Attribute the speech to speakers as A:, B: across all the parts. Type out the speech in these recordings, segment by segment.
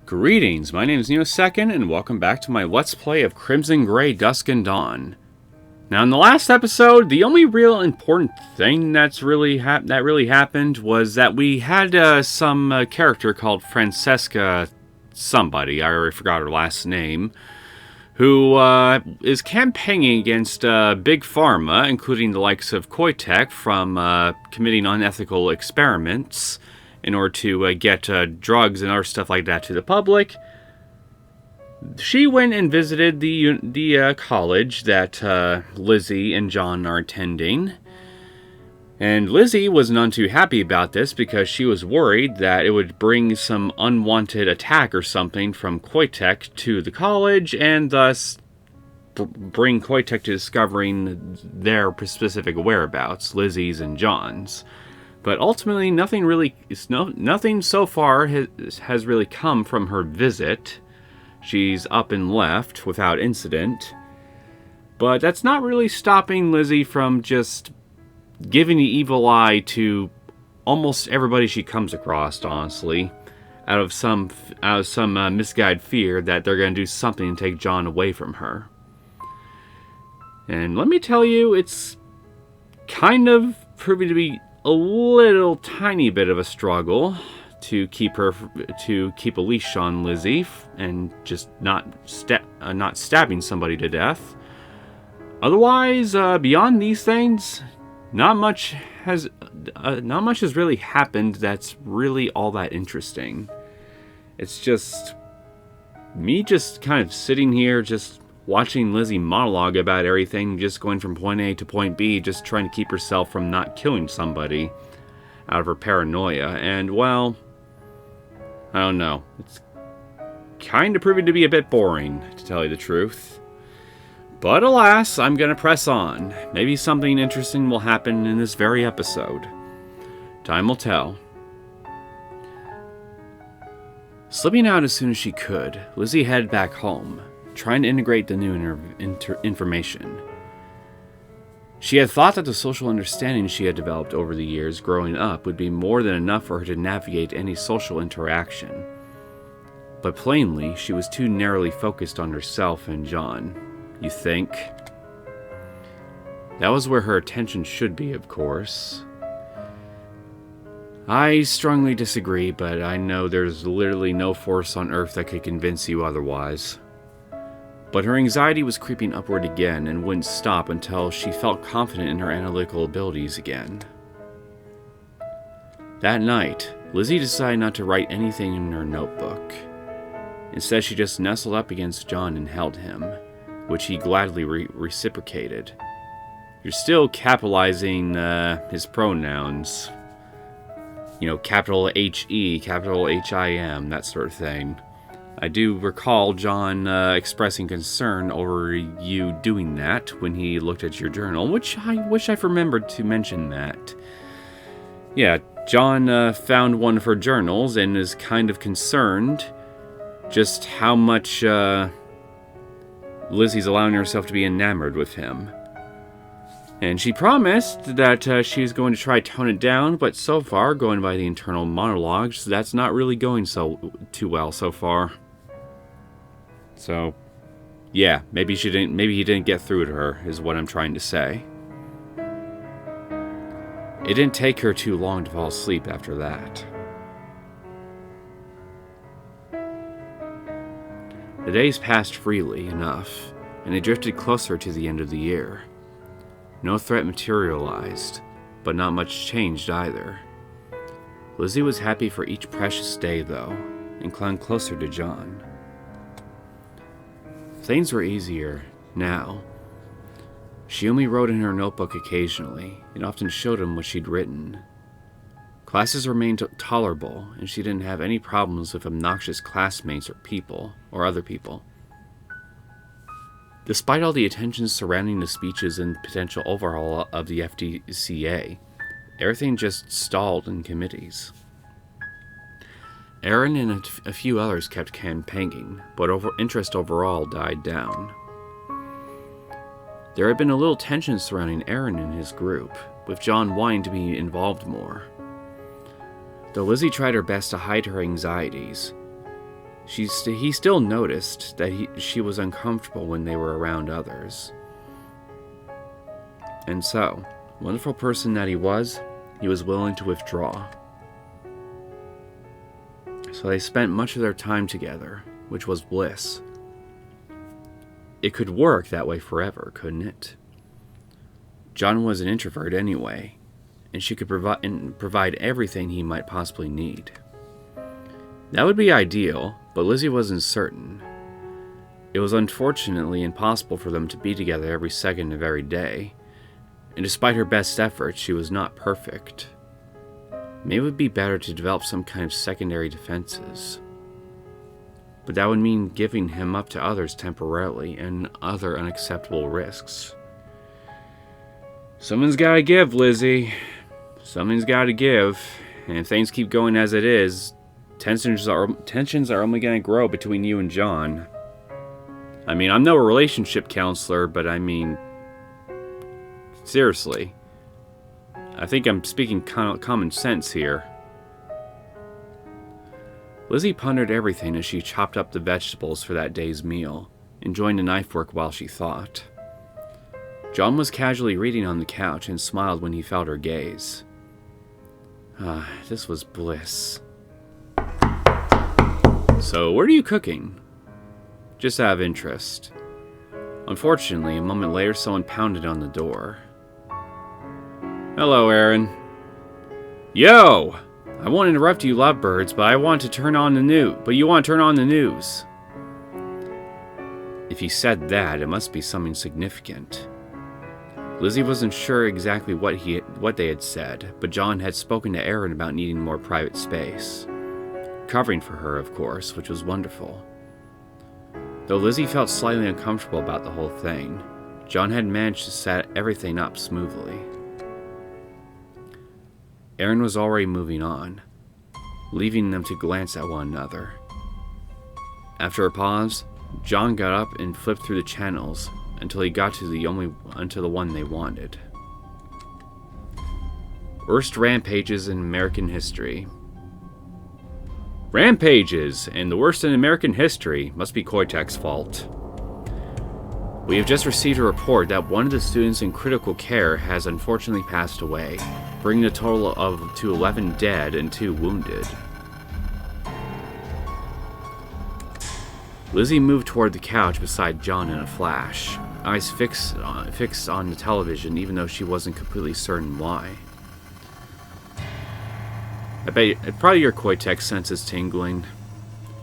A: Greetings, my name is Neosekken, and welcome back to my Let's Play of Crimson Grey, Dusk and Dawn. Now, in the last episode, the only real important thing that really happened was that we had some character called Francesca somebody, I already forgot her last name, who is campaigning against Big Pharma, including the likes of Koitek, from committing unethical experiments in order to get drugs and other stuff like that to the public. She went and visited the college that Lizzie and John are attending. And Lizzie was none too happy about this because she was worried that it would bring some unwanted attack or something from Koitek to the college, and thus bring Koitek to discovering their specific whereabouts, Lizzie's and John's. But ultimately, nothing so far has really come from her visit. She's up and left without incident. But that's not really stopping Lizzie from just giving the evil eye to almost everybody she comes across, honestly, out of some misguided fear that they're going to do something to take John away from her. And let me tell you, it's kind of proving to be a little tiny bit of a struggle to keep a leash on Lizzie and just not stabbing somebody to death. Otherwise, beyond these things, not much has really happened that's really all that interesting. It's just me just kind of sitting here just watching Lizzie monologue about everything, just going from point A to point B, just trying to keep herself from not killing somebody out of her paranoia. And, well, I don't know. It's kind of proving to be a bit boring, to tell you the truth. But alas, I'm going to press on. Maybe something interesting will happen in this very episode. Time will tell. Slipping out as soon as she could, Lizzie headed back home, trying to integrate the new information. She had thought that the social understanding she had developed over the years growing up would be more than enough for her to navigate any social interaction. But plainly, she was too narrowly focused on herself and John. You think? That was where her attention should be, of course. I strongly disagree, but I know there's literally no force on Earth that could convince you otherwise. But her anxiety was creeping upward again and wouldn't stop until she felt confident in her analytical abilities again. That night, Lizzie decided not to write anything in her notebook. Instead, she just nestled up against John and held him, which he gladly reciprocated. You're still capitalizing his pronouns. You know, capital H-E, capital H-I-M, that sort of thing. I do recall John expressing concern over you doing that when he looked at your journal, which I wish I remembered to mention that. Yeah, John found one of her journals and is kind of concerned just how much Lizzie's allowing herself to be enamored with him. And she promised that she was going to try to tone it down, but so far, going by the internal monologues, that's not really going too well so far. So, yeah, maybe he didn't get through to her, is what I'm trying to say. It didn't take her too long to fall asleep after that. The days passed freely enough, and they drifted closer to the end of the year. No threat materialized, but not much changed either. Lizzie was happy for each precious day, though, and clung closer to John. Things were easier now. She only wrote in her notebook occasionally, and often showed him what she'd written. Classes remained tolerable, and she didn't have any problems with obnoxious classmates or other people. Despite all the attention surrounding the speeches and potential overhaul of the FDCA, everything just stalled in committees. Aaron and a few others kept campaigning, but interest overall died down. There had been a little tension surrounding Aaron and his group, with John wanting to be involved more. Though Lizzie tried her best to hide her anxieties, He still noticed that she was uncomfortable when they were around others. And so, wonderful person that he was willing to withdraw. So they spent much of their time together, which was bliss. It could work that way forever, couldn't it? John was an introvert anyway, and she could provide everything he might possibly need. That would be ideal, but Lizzie wasn't certain. It was unfortunately impossible for them to be together every second of every day, and despite her best efforts, she was not perfect. Maybe it would be better to develop some kind of secondary defenses. But that would mean giving him up to others temporarily and other unacceptable risks. Someone's gotta give, Lizzie. Something's gotta give. And if things keep going as it is, tensions are only gonna grow between you and John. I mean, I'm no relationship counselor, but I mean, seriously. I think I'm speaking common sense here. Lizzie pondered everything as she chopped up the vegetables for that day's meal, enjoying the knife work while she thought. John was casually reading on the couch and smiled when he felt her gaze. This was bliss. So, what are you cooking? Just out of interest. Unfortunately, a moment later, someone pounded on the door. Hello, Aaron. Yo! I won't interrupt you lovebirds, but you want to turn on the news. If he said that, it must be something significant. Lizzie wasn't sure exactly what they had said, but John had spoken to Aaron about needing more private space. Covering for her, of course, which was wonderful. Though Lizzie felt slightly uncomfortable about the whole thing, John had managed to set everything up smoothly. Aaron was already moving on, leaving them to glance at one another. After a pause, John got up and flipped through the channels until he got to the one they wanted. Worst rampages in American history. Rampages, and the worst in American history, must be Koitek's fault. We have just received a report that one of the students in critical care has unfortunately passed away, bringing the total to 11 dead and 2 wounded. Lizzie moved toward the couch beside John in a flash, eyes fixed on the television even though she wasn't completely certain why. I bet probably your Koitek senses tingling.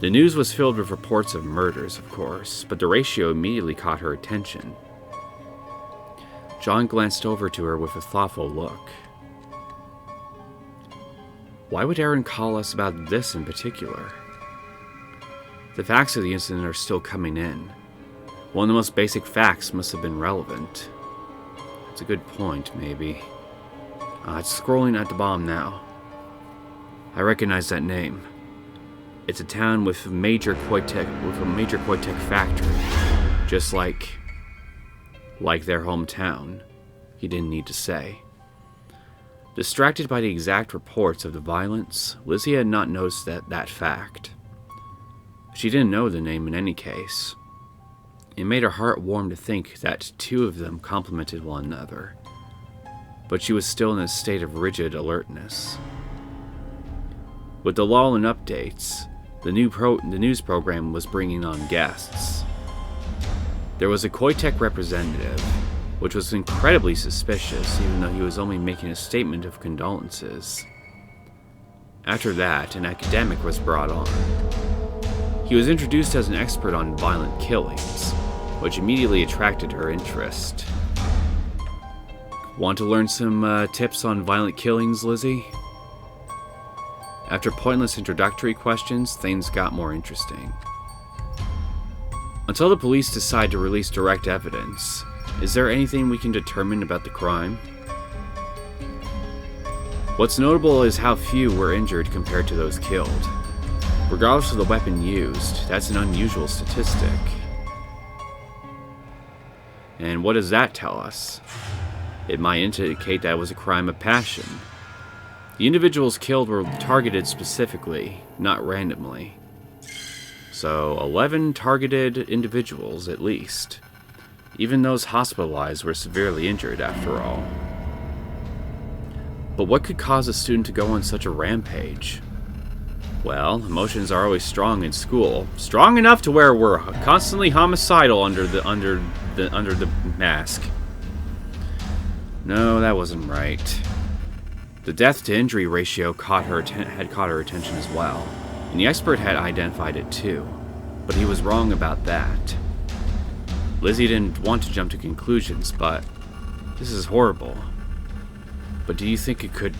A: The news was filled with reports of murders, of course, but the ratio immediately caught her attention. John glanced over to her with a thoughtful look. Why would Aaron call us about this in particular? The facts of the incident are still coming in. One of the most basic facts must have been relevant. It's a good point, maybe. It's scrolling at the bottom now. I recognize that name. It's a town with a major Koitek factory, just like their hometown. He didn't need to say. Distracted by the exact reports of the violence, Lizzie had not noticed that fact. She didn't know the name in any case. It made her heart warm to think that 2 of them complemented one another, but she was still in a state of rigid alertness. With the lull in updates, the news program was bringing on guests. There was a Koitek representative, which was incredibly suspicious even though he was only making a statement of condolences. After that, an academic was brought on. He was introduced as an expert on violent killings, which immediately attracted her interest. Want to learn some tips on violent killings, Lizzie? After pointless introductory questions, things got more interesting. Until the police decide to release direct evidence, is there anything we can determine about the crime? What's notable is how few were injured compared to those killed. Regardless of the weapon used, that's an unusual statistic. And what does that tell us? It might indicate that it was a crime of passion. The individuals killed were targeted specifically, not randomly. So 11 targeted individuals at least. Even those hospitalized were severely injured after all. But what could cause a student to go on such a rampage? Well, emotions are always strong in school. Strong enough to where we're constantly homicidal under the mask. No, that wasn't right. The death-to-injury ratio had caught her attention as well, and the expert had identified it too, but he was wrong about that. Lizzie didn't want to jump to conclusions, but this is horrible. But do you think it could...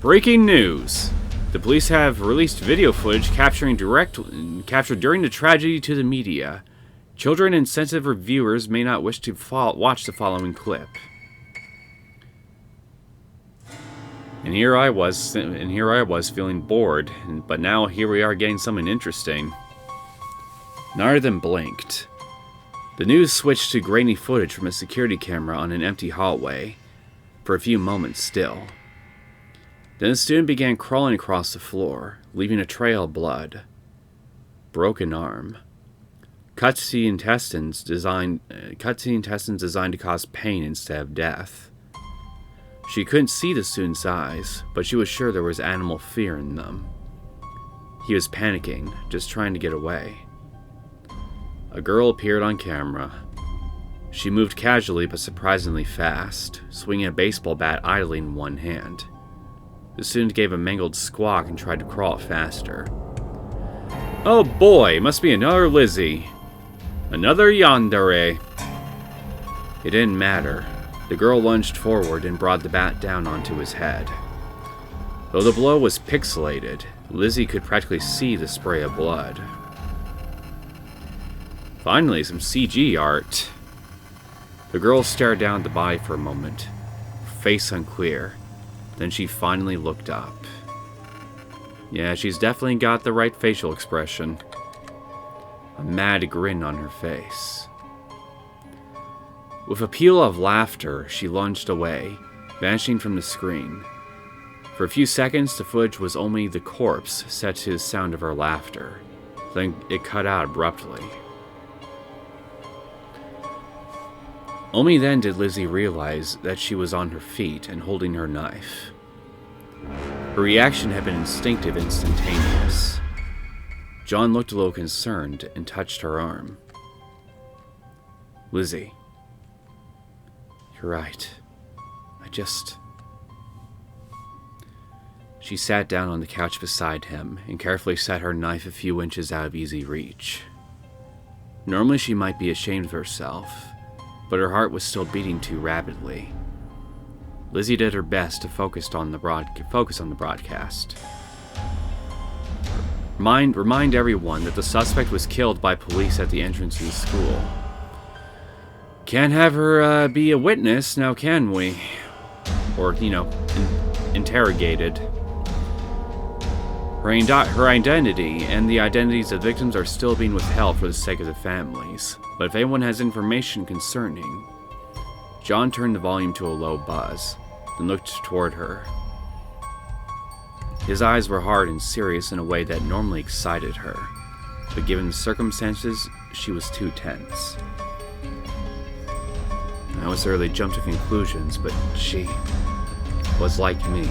A: Breaking news! The police have released video footage captured during the tragedy to the media. Children and sensitive reviewers may not wish to watch the following clip. And here I was feeling bored, but now here we are getting something interesting. Neither of them blinked. The news switched to grainy footage from a security camera on an empty hallway, for a few moments still. Then the student began crawling across the floor, leaving a trail of blood. Broken arm. Cuts to the intestines designed to cause pain instead of death. She couldn't see the student's eyes, but she was sure there was animal fear in them. He was panicking, just trying to get away. A girl appeared on camera. She moved casually but surprisingly fast, swinging a baseball bat idly in one hand. The student gave a mangled squawk and tried to crawl faster. Oh boy, must be another Lizzie. Another yandere. It didn't matter. The girl lunged forward and brought the bat down onto his head. Though the blow was pixelated, Lizzie could practically see the spray of blood. Finally, some CG art. The girl stared down at the body for a moment, face unclear. Then she finally looked up. Yeah, she's definitely got the right facial expression. A mad grin on her face. With a peal of laughter, she lunged away, vanishing from the screen. For a few seconds, the footage was only the corpse set to the sound of her laughter. Then it cut out abruptly. Only then did Lizzie realize that she was on her feet and holding her knife. Her reaction had been instinctive and instantaneous. John looked a little concerned and touched her arm. Lizzie. You're right. She sat down on the couch beside him and carefully set her knife a few inches out of easy reach. Normally she might be ashamed of herself, but her heart was still beating too rapidly. Lizzie did her best to focus on the broadcast. Remind everyone that the suspect was killed by police at the entrance to the school. Can't have her be a witness, now can we? Or, interrogated. Her identity and the identities of victims are still being withheld for the sake of the families. But if anyone has information concerning... John turned the volume to a low buzz, then looked toward her. His eyes were hard and serious in a way that normally excited her, but given the circumstances, she was too tense. I was early jumped to conclusions, but she was like me.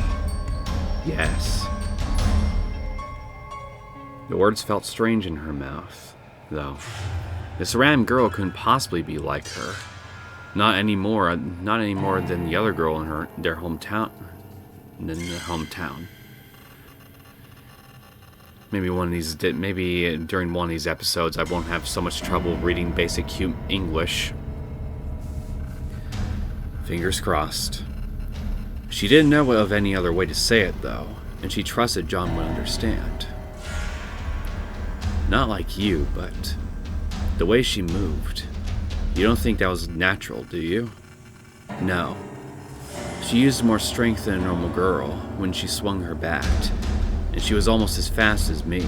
A: Yes. The words felt strange in her mouth, though. This random girl couldn't possibly be like her. Not any more than the other girl in their hometown. Maybe during one of these episodes I won't have so much trouble reading basic English. Fingers crossed. She didn't know of any other way to say it, though, and she trusted John would understand. Not like you, but the way she moved. You don't think that was natural, do you? No. She used more strength than a normal girl when she swung her bat, and she was almost as fast as me.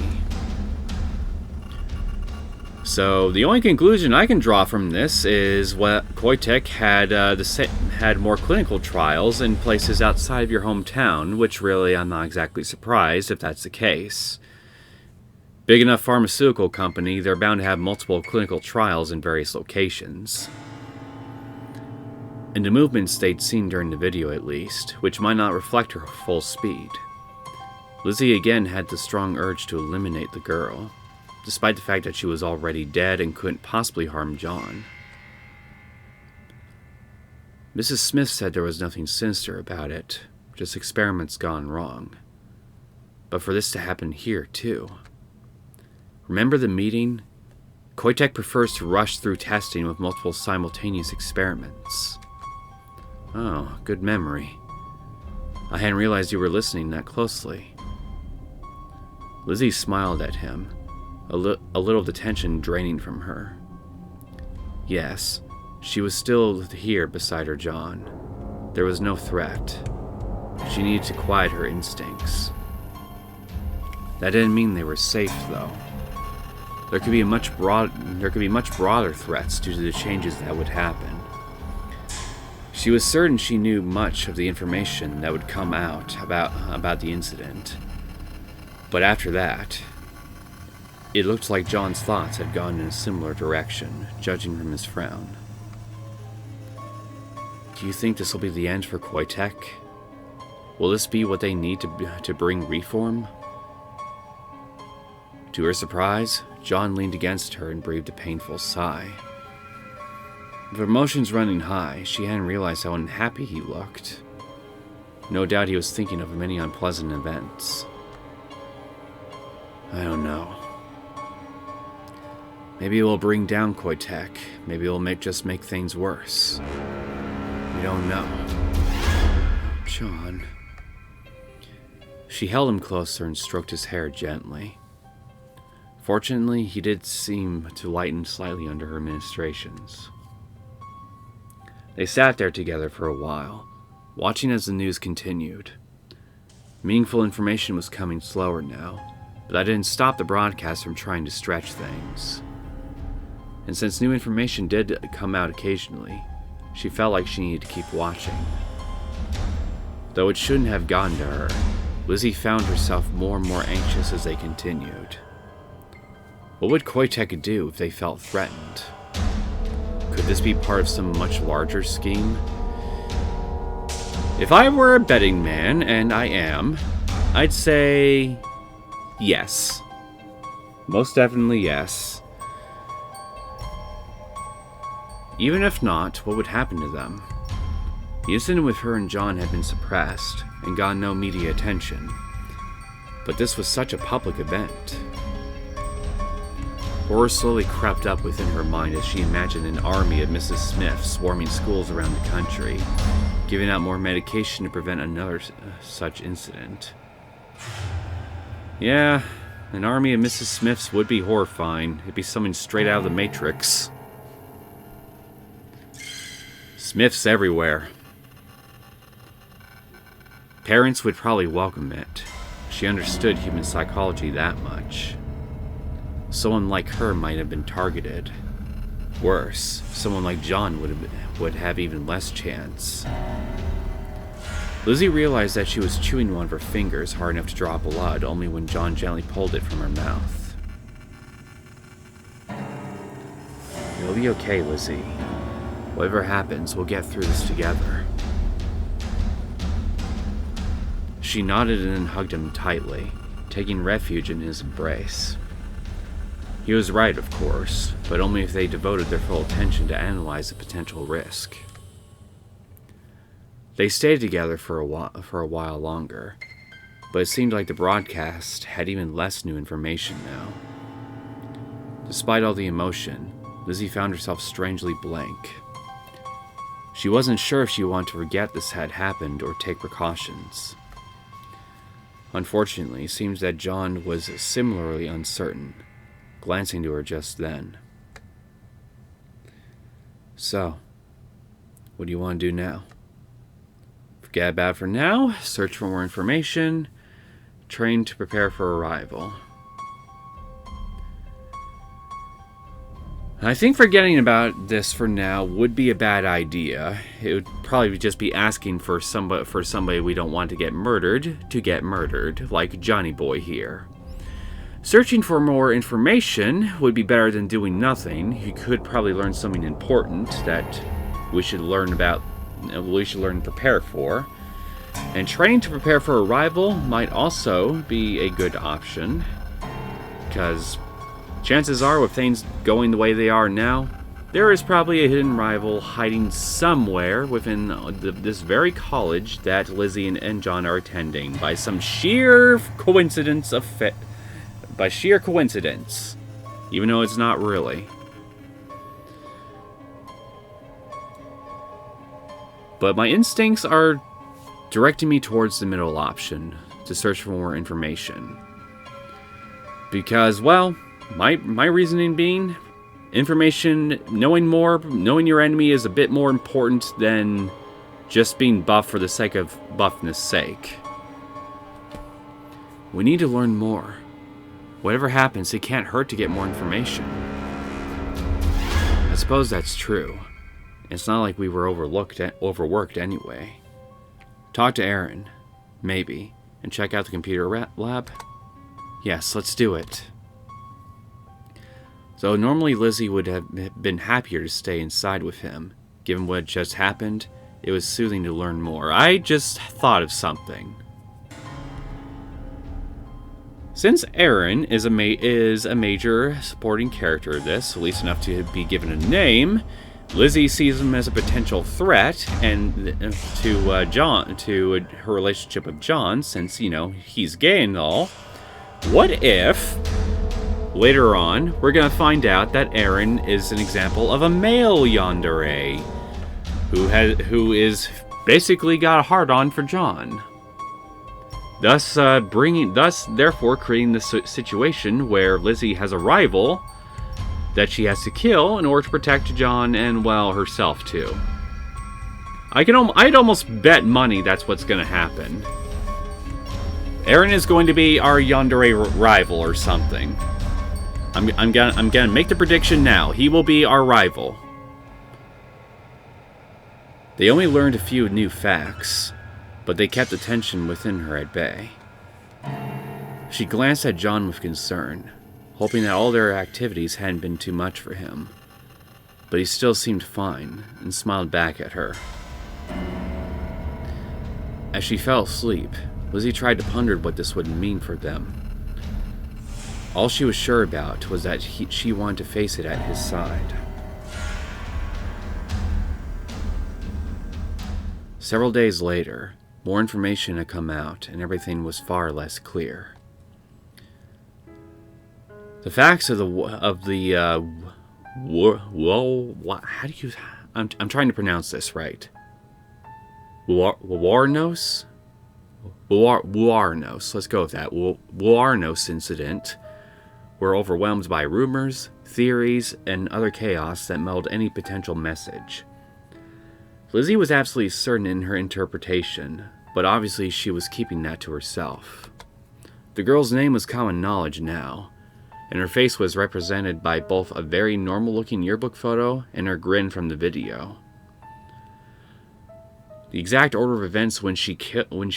A: So the only conclusion I can draw from this is what Koitek had more clinical trials in places outside of your hometown, which really I'm not exactly surprised if that's the case. Big enough pharmaceutical company, they're bound to have multiple clinical trials in various locations. And the movements they'd seen during the video at least, which might not reflect her full speed. Lizzie again had the strong urge to eliminate the girl, despite the fact that she was already dead and couldn't possibly harm John. Mrs. Smith said there was nothing sinister about it, just experiments gone wrong. But for this to happen here, too. Remember the meeting? Koitek prefers to rush through testing with multiple simultaneous experiments. Oh, good memory. I hadn't realized you were listening that closely. Lizzie smiled at him, a little of the tension draining from her. Yes, she was still here beside her John. There was no threat. She needed to quiet her instincts. That didn't mean they were safe, though. There could be much broader threats due to the changes that would happen. She was certain she knew much of the information that would come out about the incident. But after that, it looked like John's thoughts had gone in a similar direction, judging from his frown. Do you think this will be the end for Koitek? Will this be what they need to bring reform? To her surprise, John leaned against her and breathed a painful sigh. With emotions running high, she hadn't realized how unhappy he looked. No doubt he was thinking of many unpleasant events. I don't know. Maybe it will bring down Koitek. Maybe it will just make things worse. We don't know. John. She held him closer and stroked his hair gently. Fortunately, he did seem to lighten slightly under her ministrations. They sat there together for a while, watching as the news continued. Meaningful information was coming slower now, but that didn't stop the broadcast from trying to stretch things. And since new information did come out occasionally, she felt like she needed to keep watching. Though it shouldn't have gotten to her, Lizzie found herself more and more anxious as they continued. What would Koitek do if they felt threatened? Could this be part of some much larger scheme? If I were a betting man, and I am, I'd say yes. Most definitely yes. Even if not, what would happen to them? The incident with her and John had been suppressed and got no media attention. But this was such a public event. Horror slowly crept up within her mind as she imagined an army of Mrs. Smith swarming schools around the country, giving out more medication to prevent another such incident. Yeah, an army of Mrs. Smiths would be horrifying. It'd be something straight out of the Matrix. Smiths everywhere. Parents would probably welcome it. She understood human psychology that much. Someone like her might have been targeted. Worse, someone like John would have even less chance. Lizzie realized that she was chewing one of her fingers hard enough to draw blood only when John gently pulled it from her mouth. You'll be okay, Lizzie. Whatever happens, we'll get through this together. She nodded and then hugged him tightly, taking refuge in his embrace. He was right, of course, but only if they devoted their full attention to analyze the potential risk. They stayed together for a while longer, but it seemed like the broadcast had even less new information now. Despite all the emotion, Lizzie found herself strangely blank. She wasn't sure if she wanted to forget this had happened or take precautions. Unfortunately, it seems that John was similarly uncertain, glancing to her just then. So, what do you want to do now? Forget about it for now, search for more information, train to prepare for arrival. I think forgetting about this for now would be a bad idea. It would probably just be asking for somebody we don't want to get murdered, like Johnny Boy here. Searching for more information would be better than doing nothing. He could probably learn something important that we should learn and prepare for. And training to prepare for a rival might also be a good option, because chances are, with things going the way they are now, there is probably a hidden rival hiding somewhere within this very college that Lizzie and John are attending by some sheer coincidence even though it's not really. But my instincts are directing me towards the middle option, to search for more information. Because, well, my reasoning being, information, knowing your enemy is a bit more important than just being buff for the sake of buffness sake. We need to learn more. Whatever happens, it can't hurt to get more information. I suppose that's true. It's not like we were overworked anyway. Talk to Aaron, maybe, and check out the computer lab? Yes, let's do it. So normally Lizzie would have been happier to stay inside with him. Given what had just happened, it was soothing to learn more. I just thought of something. Since Aaron is a major supporting character of this, at least enough to be given a name, Lizzie sees him as a potential threat, and to her relationship with John, since, he's gay and all. What if later on we're gonna find out that Aaron is an example of a male yandere who is basically got a hard-on for John? Thus, therefore creating this situation where Lizzie has a rival that she has to kill in order to protect John and, well, herself too. I'd almost bet money that's what's going to happen. Aaron is going to be our yandere rival or something. I'm gonna make the prediction now. He will be our rival. They only learned a few new facts, but they kept the tension within her at bay. She glanced at John with concern, hoping that all their activities hadn't been too much for him. But he still seemed fine, and smiled back at her. As she fell asleep, Lizzie tried to ponder what this would mean for them. All she was sure about was that she wanted to face it at his side. Several days later, more information had come out, and everything was far less clear. The facts I'm trying to pronounce this right. Wuarnos? Wuarnos, let's go with that. Wuarnos incident were overwhelmed by rumors, theories, and other chaos that muddled any potential message. Lizzie was absolutely certain in her interpretation, but obviously she was keeping that to herself. The girl's name was common knowledge now, and her face was represented by both a very normal-looking yearbook photo and her grin from the video. The exact order of events when she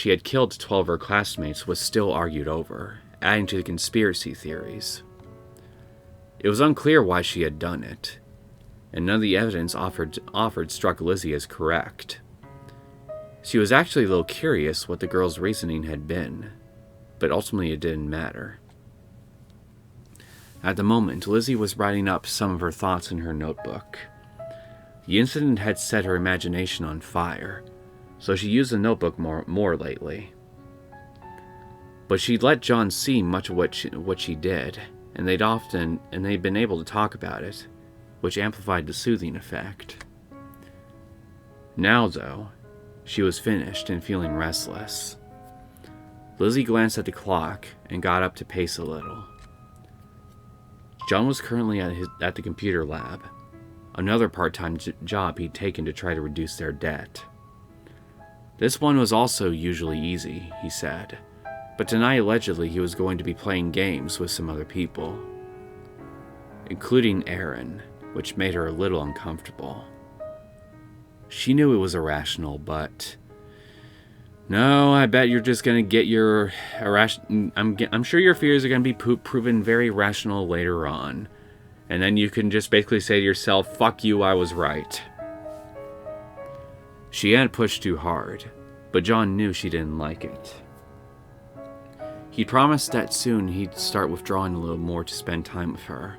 A: had killed 12 of her classmates was still argued over, adding to the conspiracy theories. It was unclear why she had done it, and none of the evidence offered struck Lizzie as correct. She was actually a little curious what the girl's reasoning had been, but ultimately it didn't matter. At the moment, Lizzie was writing up some of her thoughts in her notebook. The incident had set her imagination on fire, so she used the notebook more lately. But she'd let John see much of what she did, and they'd been able to talk about it, which amplified the soothing effect. Now, though, she was finished and feeling restless. Lizzie glanced at the clock and got up to pace a little. John was currently at the computer lab, another part-time job he'd taken to try to reduce their debt. This one was also usually easy, he said, but tonight allegedly he was going to be playing games with some other people, including Aaron, which made her a little uncomfortable. She knew it was irrational, but No, I bet you're just gonna get your I'm sure your fears are gonna be proven very rational later on. And then you can just basically say to yourself, fuck you, I was right. She hadn't pushed too hard, but John knew she didn't like it. He promised that soon he'd start withdrawing a little more to spend time with her,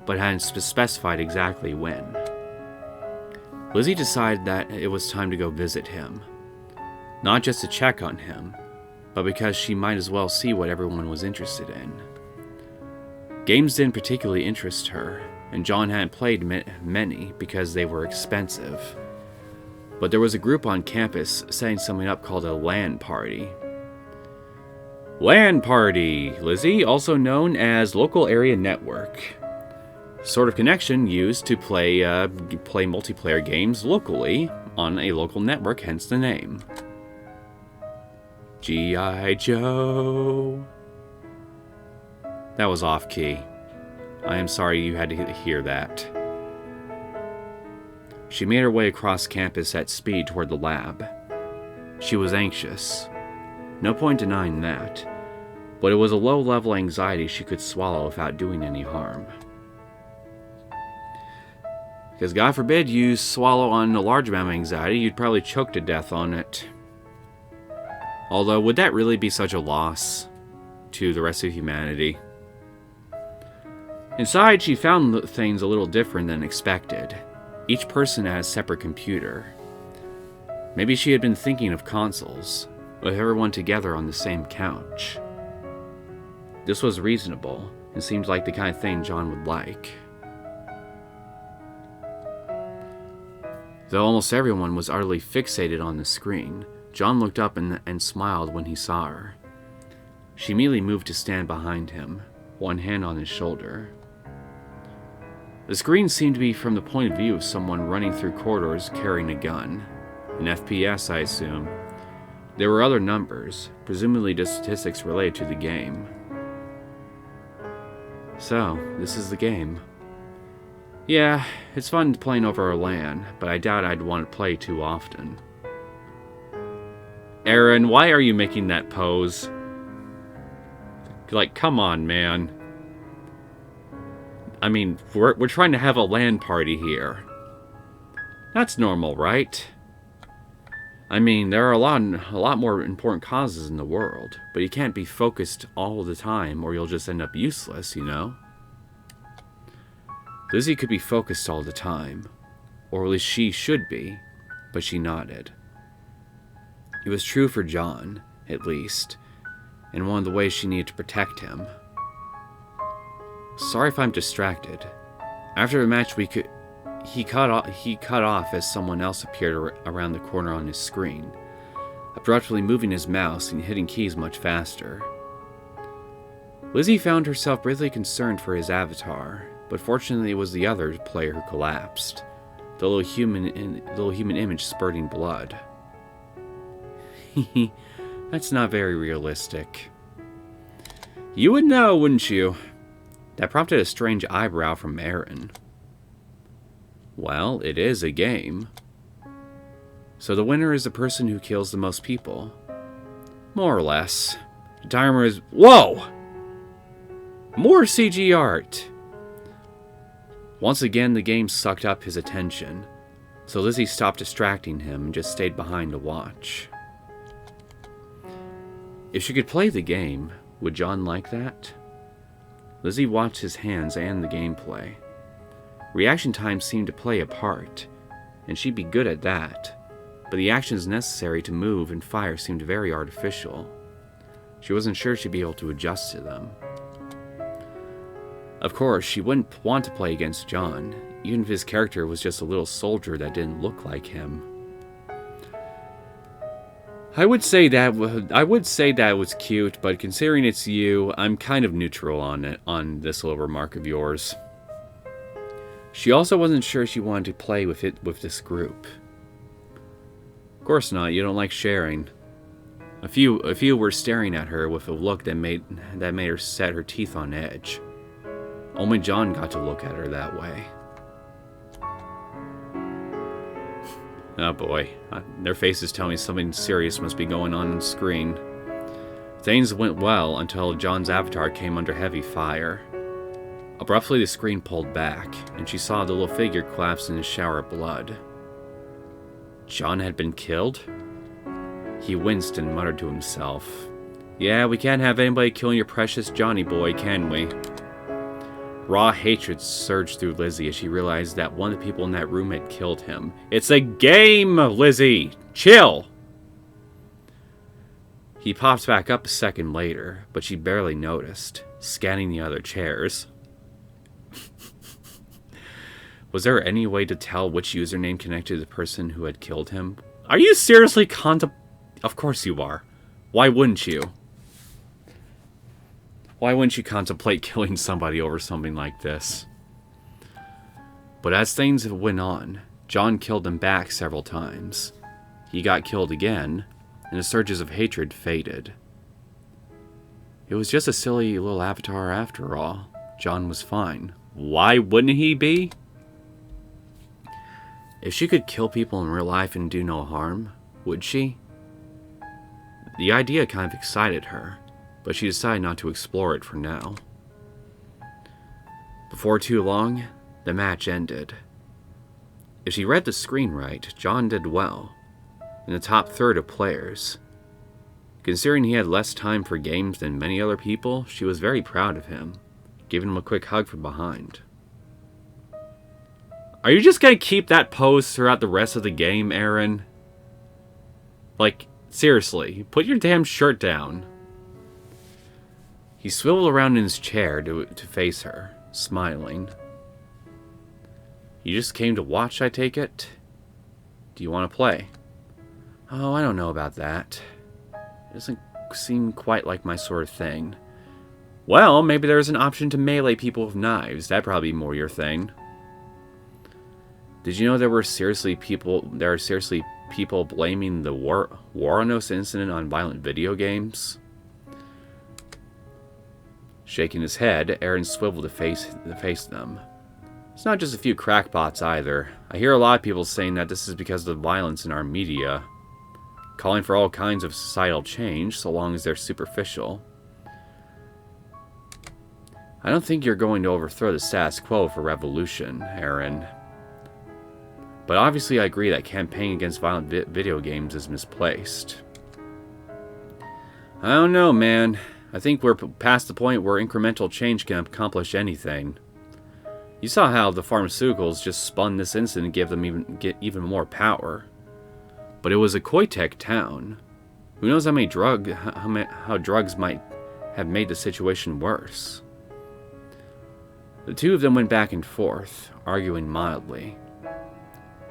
A: but hadn't specified exactly when. Lizzie decided that it was time to go visit him. Not just to check on him, but because she might as well see what everyone was interested in. Games didn't particularly interest her, and John hadn't played many because they were expensive. But there was a group on campus setting something up called a LAN party. LAN party, Lizzie, also known as Local Area Network. Sort of connection used to play multiplayer games locally on a local network, hence the name. G.I. Joe. That was off key. I am sorry you had to hear that. She made her way across campus at speed toward the lab. She was anxious. No point denying that. But it was a low-level anxiety she could swallow without doing any harm. Because God forbid you swallow on a large amount of anxiety, you'd probably choke to death on it. Although, would that really be such a loss to the rest of humanity? Inside, she found things a little different than expected. Each person had a separate computer. Maybe she had been thinking of consoles, with everyone together on the same couch. This was reasonable, and seemed like the kind of thing John would like. Though almost everyone was utterly fixated on the screen, John looked up and smiled when he saw her. She immediately moved to stand behind him, one hand on his shoulder. The screen seemed to be from the point of view of someone running through corridors carrying a gun. An FPS, I assume. There were other numbers, presumably just statistics related to the game. So, this is the game. Yeah, it's fun playing over a LAN, but I doubt I'd want to play too often. Aaron, why are you making that pose? Like, come on, man. I mean, we're trying to have a LAN party here. That's normal, right? I mean, there are a lot more important causes in the world, but you can't be focused all the time or you'll just end up useless, you know? Lizzie could be focused all the time, or at least she should be, but she nodded. It was true for John, at least, and one of the ways she needed to protect him. Sorry if I'm distracted. After the match, he cut off as someone else appeared around the corner on his screen, abruptly moving his mouse and hitting keys much faster. Lizzie found herself really concerned for his avatar, but fortunately it was the other player who collapsed, the little human image spurting blood. That's not very realistic. You would know, wouldn't you? That prompted a strange eyebrow from Aaron. Well, it is a game. So the winner is the person who kills the most people. More or less. The timer is... Whoa! More CG art! Once again, the game sucked up his attention, so Lizzie stopped distracting him and just stayed behind to watch. If she could play the game, would John like that? Lizzie watched his hands and the gameplay. Reaction time seemed to play a part, and she'd be good at that, but the actions necessary to move and fire seemed very artificial. She wasn't sure she'd be able to adjust to them. Of course, she wouldn't want to play against John, even if his character was just a little soldier that didn't look like him. I would say that was cute, but considering it's you, I'm kind of neutral on this little remark of yours. She also wasn't sure she wanted to play with this group. Of course not, you don't like sharing. A few were staring at her with a look that made her set her teeth on edge. Only John got to look at her that way. Oh boy, their faces tell me something serious must be going on the screen. Things went well until John's avatar came under heavy fire. Abruptly, the screen pulled back, and she saw the little figure collapse in a shower of blood. John had been killed? He winced and muttered to himself, "Yeah, we can't have anybody killing your precious Johnny boy, can we?" Raw hatred surged through Lizzie as she realized that one of the people in that room had killed him. It's a game, Lizzie! Chill! He popped back up a second later, but she barely noticed, scanning the other chairs. Was there any way to tell which username connected to the person who had killed him? Are you seriously Of course you are. Why wouldn't you? Why wouldn't you contemplate killing somebody over something like this? But as things went on, John killed him back several times. He got killed again, and the surges of hatred faded. It was just a silly little avatar after all. John was fine. Why wouldn't he be? If she could kill people in real life and do no harm, would she? The idea kind of excited her, but she decided not to explore it for now. Before too long, the match ended. If she read the screen right, John did well, in the top third of players. Considering he had less time for games than many other people, she was very proud of him, giving him a quick hug from behind. Are you just going to keep that pose throughout the rest of the game, Aaron? Like, seriously, put your damn shirt down. He swiveled around in his chair to face her, smiling. You just came to watch, I take it? Do you want to play? Oh, I don't know about that. It doesn't seem quite like my sort of thing. Well, maybe there's an option to melee people with knives. That'd probably be more your thing. Did you know there are seriously people blaming the Waranos incident on violent video games? Shaking his head, Aaron swiveled to face them. It's not just a few crackpots either. I hear a lot of people saying that this is because of the violence in our media, calling for all kinds of societal change so long as they're superficial. I don't think you're going to overthrow the status quo for revolution, Aaron. But obviously I agree that campaigning against violent video games is misplaced. I don't know, man. I think we're past the point where incremental change can accomplish anything. You saw how the pharmaceuticals just spun this incident and gave them even more power. But it was a Koitek town. Who knows how drugs might have made the situation worse. The two of them went back and forth, arguing mildly.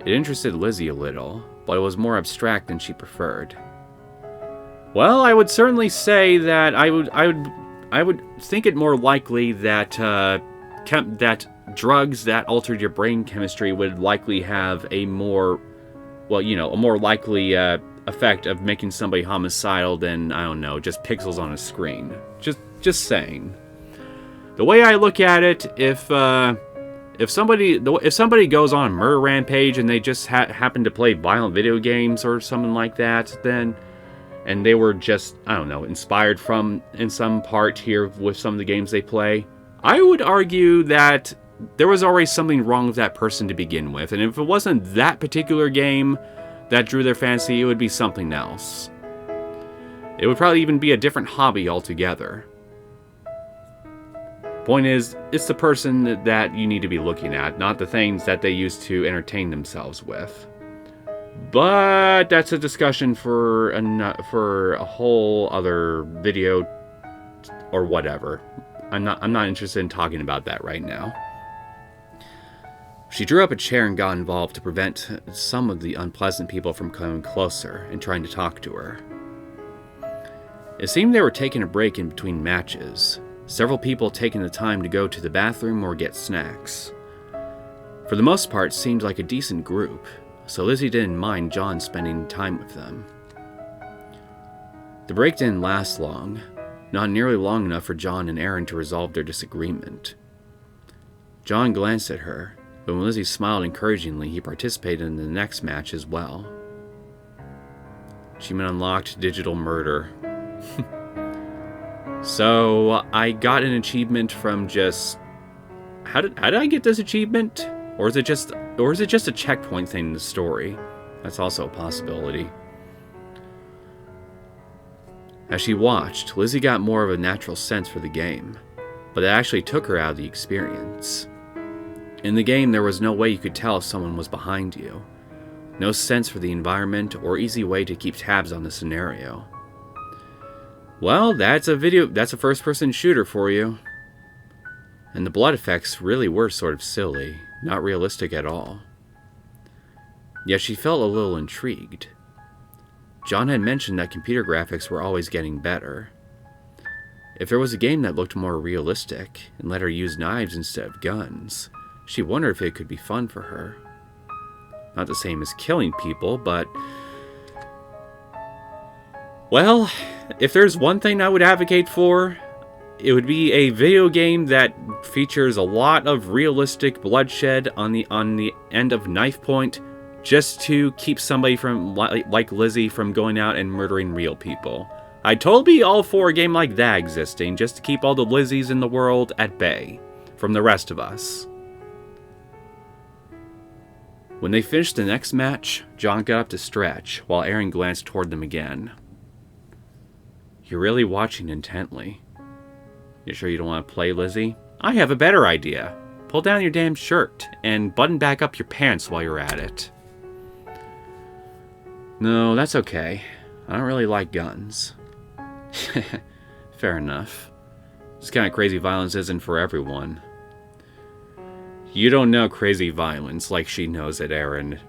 A: It interested Lizzie a little, but it was more abstract than she preferred. Well, I would certainly say that I would think it more likely that that drugs that altered your brain chemistry would likely have a more likely effect of making somebody homicidal than, I don't know, just pixels on a screen. Just saying. The way I look at it, if somebody goes on a murder rampage and they just happen to play violent video games or something like that, and they were just, I don't know, inspired from in some part here with some of the games they play, I would argue that there was already something wrong with that person to begin with, and if it wasn't that particular game that drew their fancy, it would be something else. It would probably even be a different hobby altogether. Point is, it's the person that you need to be looking at, not the things that they used to entertain themselves with. But that's a discussion for a whole other video or whatever. I'm not interested in talking about that right now. She drew up a chair and got involved to prevent some of the unpleasant people from coming closer and trying to talk to her. It seemed they were taking a break in between matches. Several people taking the time to go to the bathroom or get snacks. For the most part, it seemed like a decent group, so Lizzie didn't mind John spending time with them. The break didn't last long, not nearly long enough for John and Aaron to resolve their disagreement. John glanced at her, But when Lizzie smiled encouragingly, he participated in the next match as well. Achievement unlocked, digital murder. So I got an achievement from just... How did I get this achievement? Or is it just a checkpoint thing in the story? That's also a possibility. As she watched, Lizzie got more of a natural sense for the game, but it actually took her out of the experience. In the game, there was no way you could tell if someone was behind you. No sense for the environment or easy way to keep tabs on the scenario. Well, that's a first-person shooter for you. And the blood effects really were sort of silly, not realistic at all. Yet she felt a little intrigued. John had mentioned that computer graphics were always getting better. If there was a game that looked more realistic and let her use knives instead of guns, she wondered if it could be fun for her. Not the same as killing people, but... Well, if there's one thing I would advocate for, it would be a video game that features a lot of realistic bloodshed on the end of knife point, just to keep somebody from, like Lizzie, from going out and murdering real people. I'd totally be all for a game like that existing, just to keep all the Lizzies in the world at bay from the rest of us. When they finished the next match, John got up to stretch, while Aaron glanced toward them again. You're really watching intently. You sure you don't want to play, Lizzie? I have a better idea. Pull down your damn shirt, and button back up your pants while you're at it. No, that's okay. I don't really like guns. Fair enough. This kind of crazy violence isn't for everyone. You don't know crazy violence like she knows it, Aaron.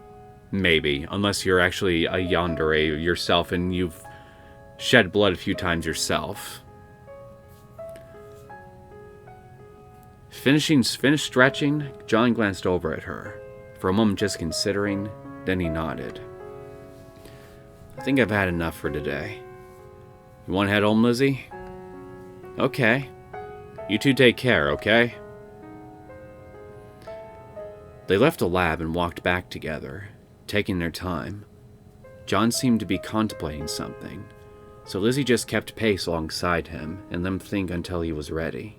A: Maybe, unless you're actually a yandere yourself and you've shed blood a few times yourself. Finished stretching, John glanced over at her, for a moment just considering, then he nodded. I think I've had enough for today. You want to head home, Lizzie? Okay. You two take care, okay? They left the lab and walked back together, taking their time. John seemed to be contemplating something, so Lizzie just kept pace alongside him and let him think until he was ready.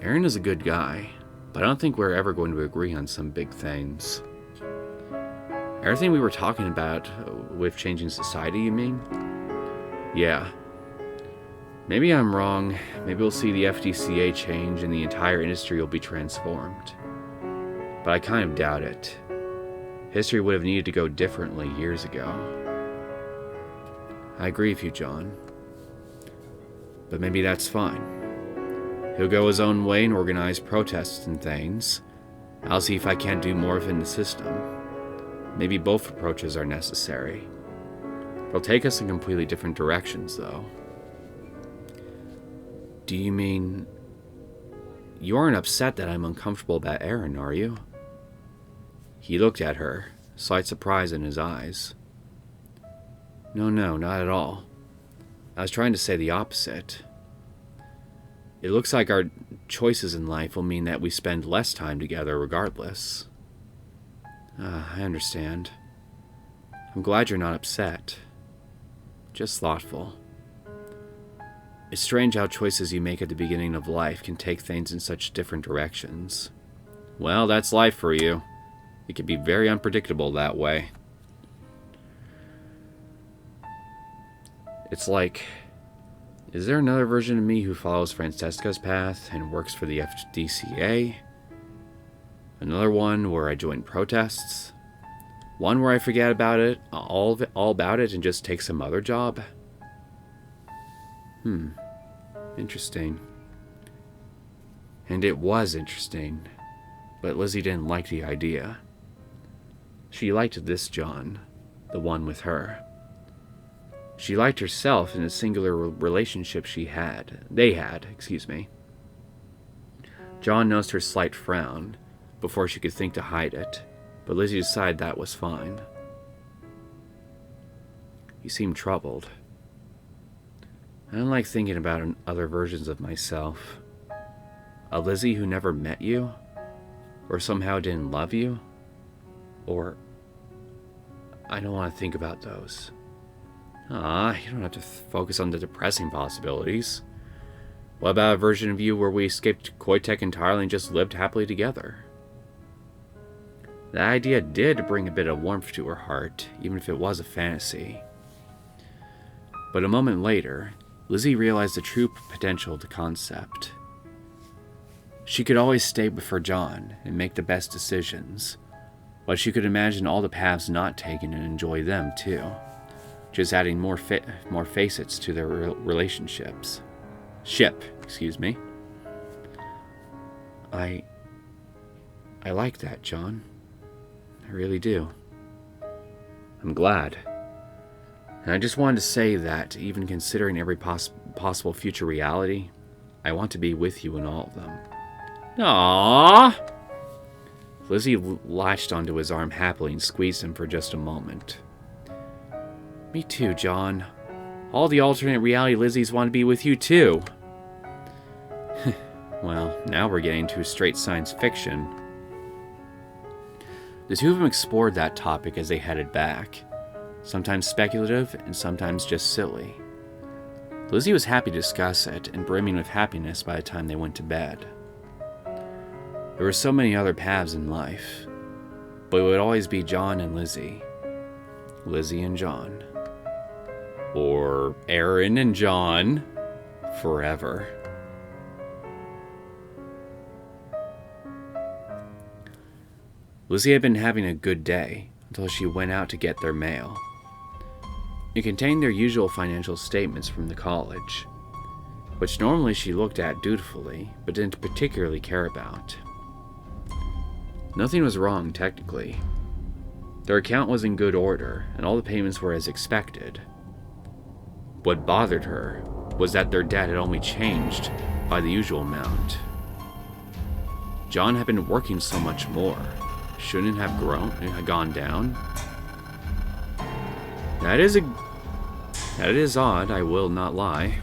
A: Aaron is a good guy, but I don't think we're ever going to agree on some big things. Everything we were talking about with changing society, you mean? Yeah. Maybe I'm wrong. Maybe we'll see the FDCA change and the entire industry will be transformed. But I kind of doubt it. History would have needed to go differently years ago. I agree with you, John. But maybe that's fine. He'll go his own way and organize protests and things. I'll see if I can't do more within the system. Maybe both approaches are necessary. They'll take us in completely different directions, though. Do you mean... You aren't upset that I'm uncomfortable about Aaron, are you? He looked at her, slight surprise in his eyes. No, not at all. I was trying to say the opposite. It looks like our choices in life will mean that we spend less time together regardless. I understand. I'm glad you're not upset. Just thoughtful. It's strange how choices you make at the beginning of life can take things in such different directions. Well, that's life for you. It can be very unpredictable that way. It's like, is there another version of me who follows Francesca's path and works for the FDCA? Another one where I join protests? One where I forget about it, all about it, and just take some other job? Interesting. And it was interesting, but Lizzie didn't like the idea. She liked this John, the one with her. She liked herself in the singular relationship they had. John noticed her slight frown before she could think to hide it, but Lizzie decided that was fine. He seemed troubled. I don't like thinking about other versions of myself. A Lizzie who never met you? Or somehow didn't love you? Or... I don't want to think about those. You don't have to focus on the depressing possibilities. What about a version of you where we escaped Koitek entirely and just lived happily together? That idea did bring a bit of warmth to her heart, even if it was a fantasy. But a moment later, Lizzie realized the true potential of the concept. She could always stay before John and make the best decisions, but she could imagine all the paths not taken and enjoy them too, just adding more facets to their relationships. Excuse me. I like that, John. I really do. I'm glad. And I just wanted to say that, even considering every possible future reality, I want to be with you in all of them. Aww! Lizzie latched onto his arm happily and squeezed him for just a moment. Me too, John. All the alternate reality Lizzies want to be with you too. Well, now we're getting to straight science fiction. The two of them explored that topic as they headed back, sometimes speculative and sometimes just silly. Lizzie was happy to discuss it and brimming with happiness by the time they went to bed. There were so many other paths in life, but it would always be John and Lizzie. Lizzie and John. Or Aaron and John. Forever. Lizzie had been having a good day until she went out to get their mail. It contained their usual financial statements from the college, which normally she looked at dutifully, but didn't particularly care about. Nothing was wrong, technically. Their account was in good order, and all the payments were as expected. What bothered her was that their debt had only changed by the usual amount. John had been working so much more. Shouldn't it have gone down? That is odd, I will not lie.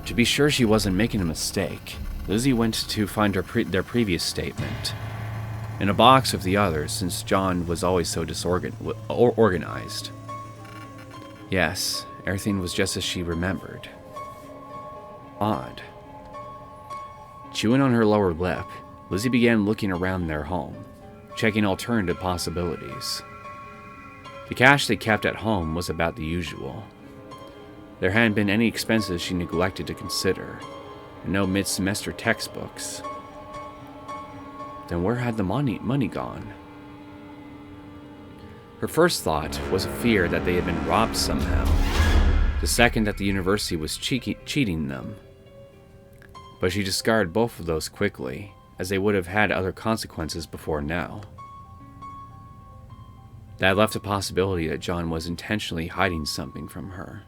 A: To be sure she wasn't making a mistake, Lizzie went to find their previous statement in a box of the others, since John was always so organized. Yes, everything was just as she remembered. Odd. Chewing on her lower lip, Lizzie began looking around their home, checking alternative possibilities. The cash they kept at home was about the usual. There hadn't been any expenses she neglected to consider, and no mid-semester textbooks. Then where had the money gone? Her first thought was a fear that they had been robbed somehow, the second that the university was cheating them. But she discarded both of those quickly, as they would have had other consequences before now. That left a possibility that John was intentionally hiding something from her.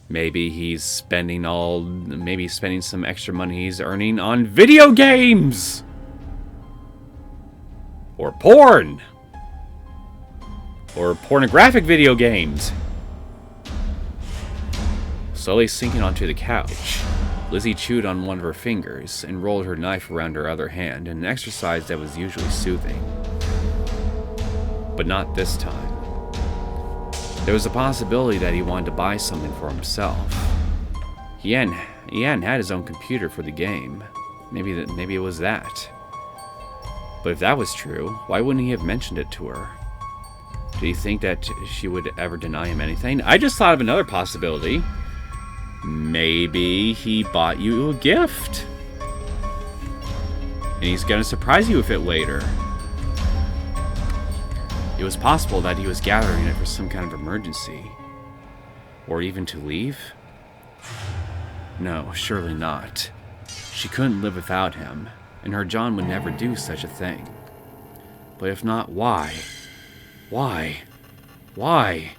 A: Maybe he's spending some extra money he's earning on video games! Or porn! Or pornographic video games! Slowly sinking onto the couch, Lizzie chewed on one of her fingers and rolled her knife around her other hand in an exercise that was usually soothing. But not this time. There was a possibility that he wanted to buy something for himself. He hadn't had his own computer for the game. Maybe it was that. But if that was true, why wouldn't he have mentioned it to her? Did he think that she would ever deny him anything? I just thought of another possibility. Maybe he bought you a gift. And he's gonna surprise you with it later. It was possible that he was gathering it for some kind of emergency. Or even to leave? No, surely not. She couldn't live without him, and her John would never do such a thing. But if not, why? Why? Why?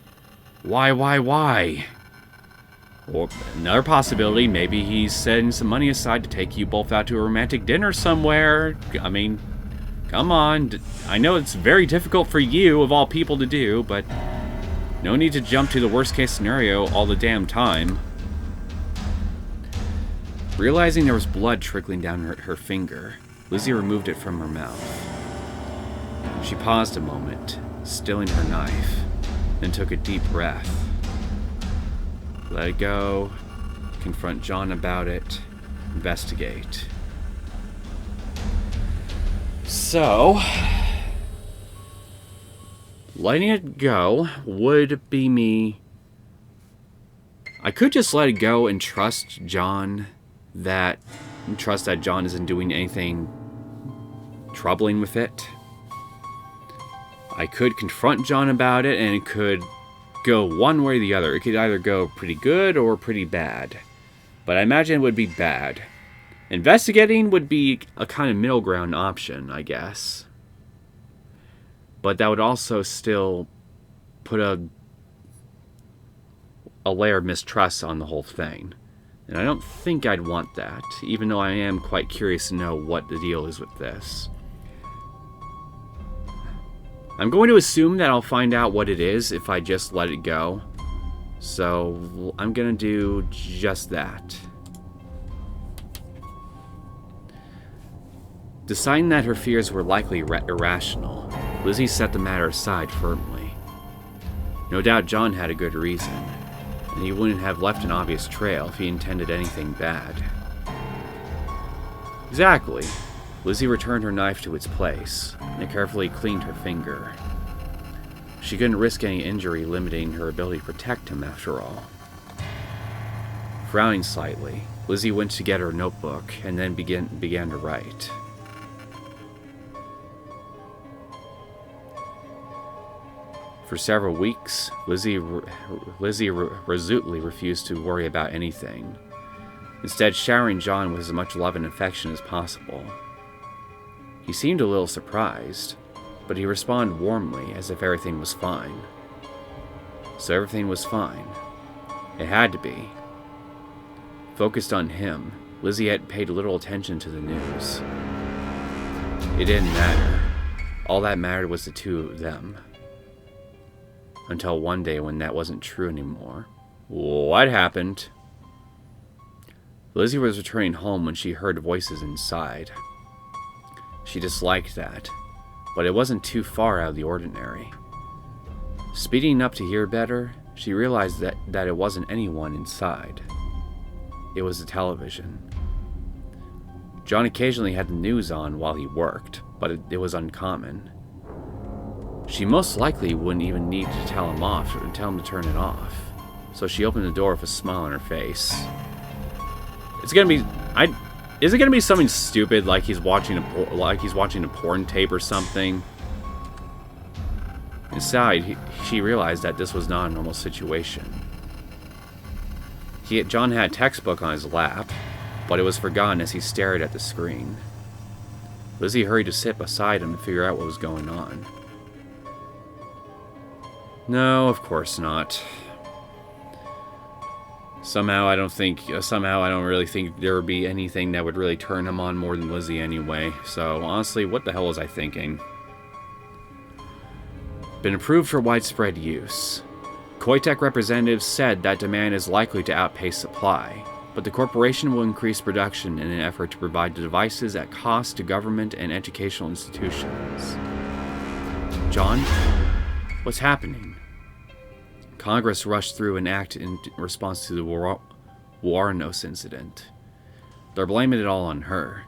A: Why? Or another possibility, maybe he's setting some money aside to take you both out to a romantic dinner somewhere. I mean, come on. I know it's very difficult for you, of all people, to do, but no need to jump to the worst case scenario all the damn time. Realizing there was blood trickling down her finger, Lizzie removed it from her mouth. She paused a moment, stilling her knife, then took a deep breath. Let it go, confront John about it, investigate. So, letting it go would be me. I could just let it go and trust that John isn't doing anything troubling with it. I could confront John about it, and it could go one way or the other. It could either go pretty good or pretty bad. But I imagine it would be bad. Investigating would be a kind of middle ground option, I guess. But that would also still put a layer of mistrust on the whole thing. And I don't think I'd want that, even though I am quite curious to know what the deal is with this. I'm going to assume that I'll find out what it is if I just let it go. So I'm going to do just that. Deciding that her fears were likely irrational, Lizzie set the matter aside firmly. No doubt John had a good reason, and he wouldn't have left an obvious trail if he intended anything bad. Exactly. Lizzie returned her knife to its place, and carefully cleaned her finger. She couldn't risk any injury limiting her ability to protect him after all. Frowning slightly, Lizzie went to get her notebook and then began to write. For several weeks, Lizzie resolutely refused to worry about anything, instead showering John with as much love and affection as possible. He seemed a little surprised, but he responded warmly as if everything was fine. So everything was fine. It had to be. Focused on him, Lizzie had paid little attention to the news. It didn't matter. All that mattered was the two of them. Until one day when that wasn't true anymore. What happened? Lizzie was returning home when she heard voices inside. She disliked that, but it wasn't too far out of the ordinary. Speeding up to hear better, she realized that it wasn't anyone inside. It was the television. John occasionally had the news on while he worked, but it was uncommon. She most likely wouldn't even need to tell him to turn it off. So she opened the door with a smile on her face. Is it gonna be something stupid like he's watching a porn tape or something? Inside, she realized that this was not a normal situation. John had a textbook on his lap, but it was forgotten as he stared at the screen. Lizzie hurried to sit beside him to figure out what was going on. No, of course not. Somehow I don't really think there would be anything that would really turn him on more than Lizzie anyway. So honestly, what the hell was I thinking? Been approved for widespread use. Koitek representatives said that demand is likely to outpace supply, but the corporation will increase production in an effort to provide the devices at cost to government and educational institutions. John? What's happening? Congress rushed through an act in response to the Warnos incident. They're blaming it all on her,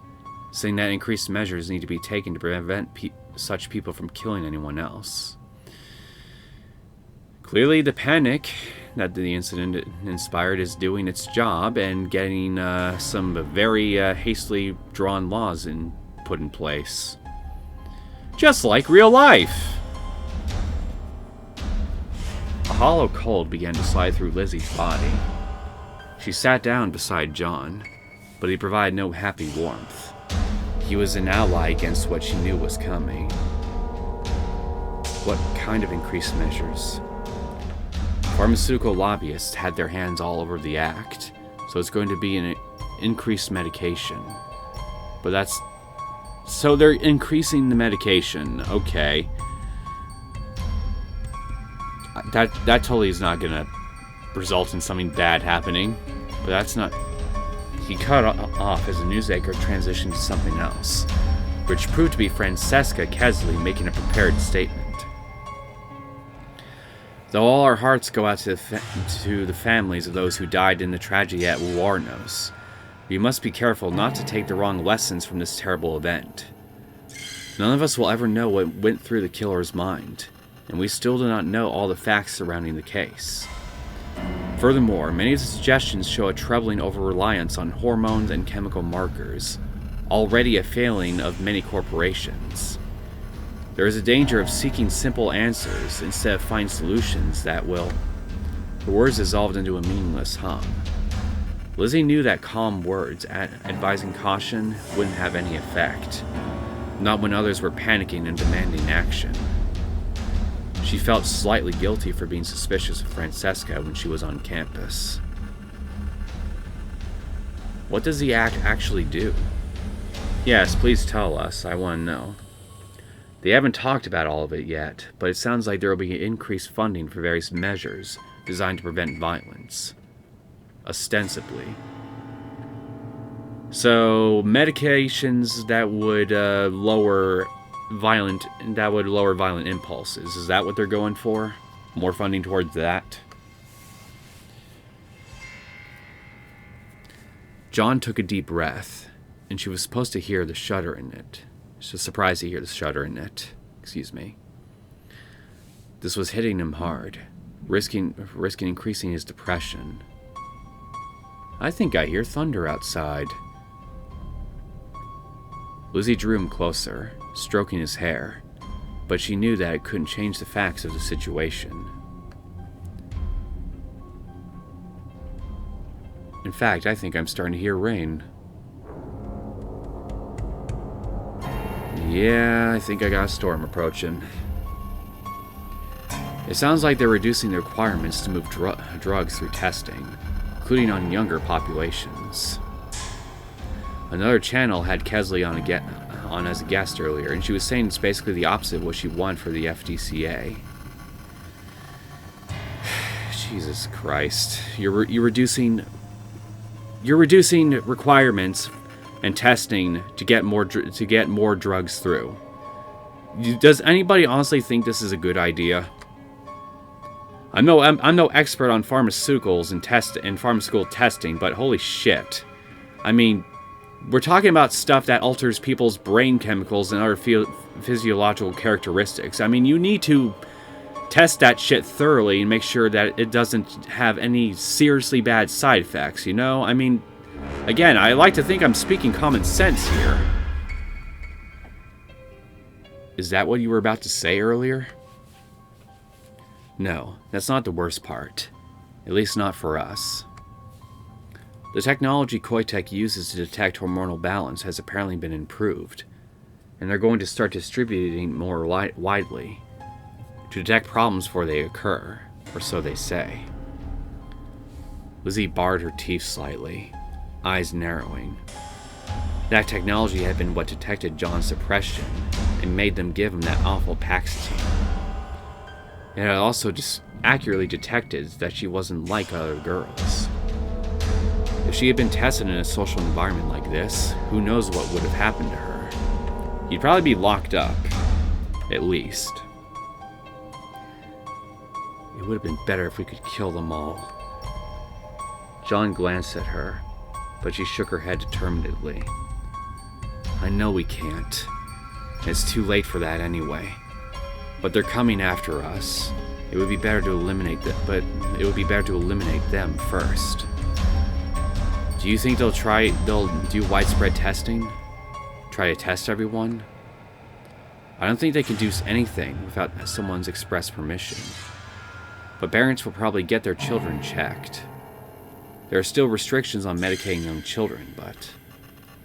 A: saying that increased measures need to be taken to prevent such people from killing anyone else. Clearly, the panic that the incident inspired is doing its job and getting some very hastily drawn laws put in place. Just like real life! A hollow cold began to slide through Lizzie's body. She sat down beside John, but he provided no happy warmth. He was an ally against what she knew was coming. What kind of increased measures? Pharmaceutical lobbyists had their hands all over the act, so it's going to be an increased medication. So they're increasing the medication, okay. That totally is not gonna result in something bad happening, but that's not... he cut off as the news anchor transitioned to something else, which proved to be Francesca Kesley making a prepared statement. Though all our hearts go out to the families of those who died in the tragedy at Warnos, we must be careful not to take the wrong lessons from this terrible event. None of us will ever know what went through the killer's mind, and we still do not know all the facts surrounding the case. Furthermore, many of the suggestions show a troubling over-reliance on hormones and chemical markers, already a failing of many corporations. There is a danger of seeking simple answers instead of finding solutions that will. The words dissolved into a meaningless hum. Lizzie knew that calm words advising caution wouldn't have any effect, not when others were panicking and demanding action. She felt slightly guilty for being suspicious of Francesca when she was on campus. What does the act actually do? Yes, please tell us. I want to know. They haven't talked about all of it yet, but it sounds like there will be increased funding for various measures designed to prevent violence. Ostensibly. So, medications that would lower violent impulses. Is that what they're going for? More funding towards that? John took a deep breath, and she was supposed to hear the shudder in it. She was surprised to hear the shudder in it. Excuse me. This was hitting him hard, risking increasing his depression. I think I hear thunder outside. Lizzie drew him closer, stroking his hair, but she knew that it couldn't change the facts of the situation. In fact, I think I'm starting to hear rain. Yeah, I think I got a storm approaching. It sounds like they're reducing the requirements to move drugs through testing, including on younger populations. Another channel had Kesley on as a guest earlier, and she was saying it's basically the opposite of what she wanted for the FDCA. Jesus Christ. You're reducing requirements and testing to get more drugs through. Does anybody honestly think this is a good idea? I'm no expert on pharmaceuticals and pharmaceutical testing, but holy shit. I mean, we're talking about stuff that alters people's brain chemicals and other physiological characteristics. I mean, you need to test that shit thoroughly and make sure that it doesn't have any seriously bad side effects, you know? I mean, again, I like to think I'm speaking common sense here. Is that what you were about to say earlier? No, that's not the worst part. At least not for us. The technology Koitek uses to detect hormonal balance has apparently been improved, and they're going to start distributing more widely to detect problems before they occur, or so they say. Lizzie bared her teeth slightly, eyes narrowing. That technology had been what detected John's depression and made them give him that awful Paxatine. It had also accurately detected that she wasn't like other girls. If she had been tested in a social environment like this, who knows what would have happened to her. He'd probably be locked up, at least. It would have been better if we could kill them all. John glanced at her, but she shook her head determinedly. I know we can't. It's too late for that anyway. But they're coming after us. It would be better to eliminate them first. Do you think they'll do widespread testing? Try to test everyone? I don't think they can do anything without someone's express permission. But parents will probably get their children checked. There are still restrictions on medicating young children, but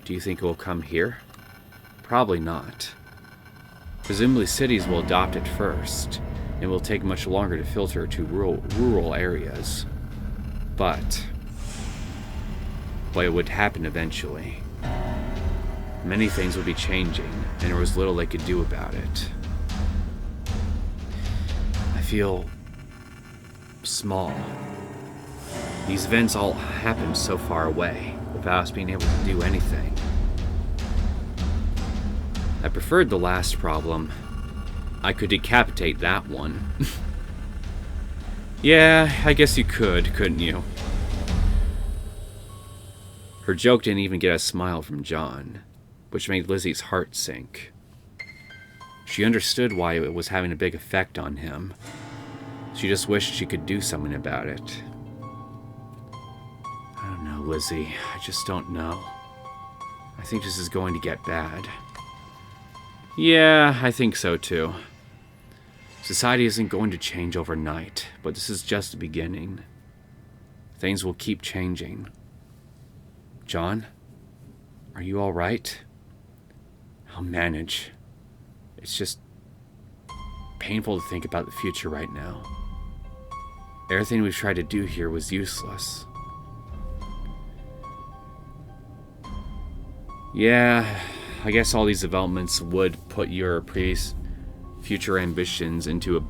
A: do you think it will come here? Probably not. Presumably cities will adopt it first, and it will take much longer to filter to rural areas. But it would happen eventually. Many things would be changing, and there was little they could do about it. I feel small. These events all happened so far away. without us being able to do anything. I preferred the last problem. I could decapitate that one. Yeah, I guess you could, couldn't you? Her joke didn't even get a smile from John, which made Lizzie's heart sink. She understood why it was having a big effect on him. She just wished she could do something about it. I don't know, Lizzie. I just don't know. I think this is going to get bad. Yeah, I think so too. Society isn't going to change overnight, but this is just the beginning. Things will keep changing. John, are you all right? I'll manage. It's just painful to think about the future right now. Everything we've tried to do here was useless. Yeah, I guess all these developments would put your future ambitions into a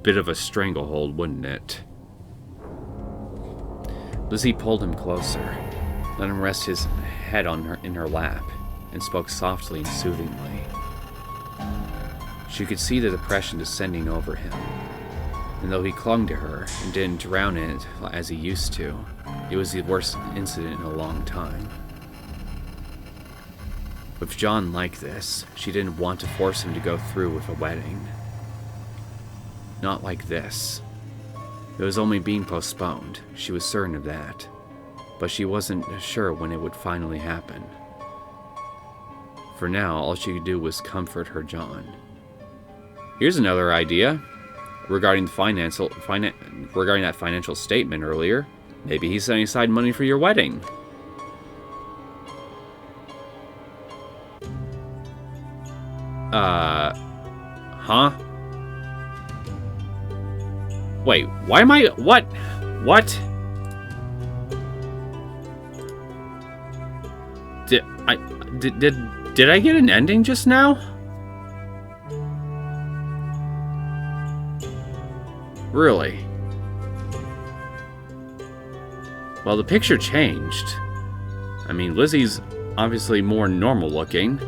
A: bit of a stranglehold, wouldn't it? Lizzie pulled him closer, let him rest his head in her lap, and spoke softly and soothingly. She could see the depression descending over him, and though he clung to her and didn't drown in it as he used to, it was the worst incident in a long time. With John like this, she didn't want to force him to go through with a wedding. Not like this. It was only being postponed, she was certain of that, but she wasn't sure when it would finally happen. For now, all she could do was comfort her John. Here's another idea. Regarding that financial statement earlier, maybe he's setting aside money for your wedding. Huh? Wait, why am I... What? Did I get an ending just now? Really? Well, the picture changed. I mean, Lizzie's obviously more normal looking,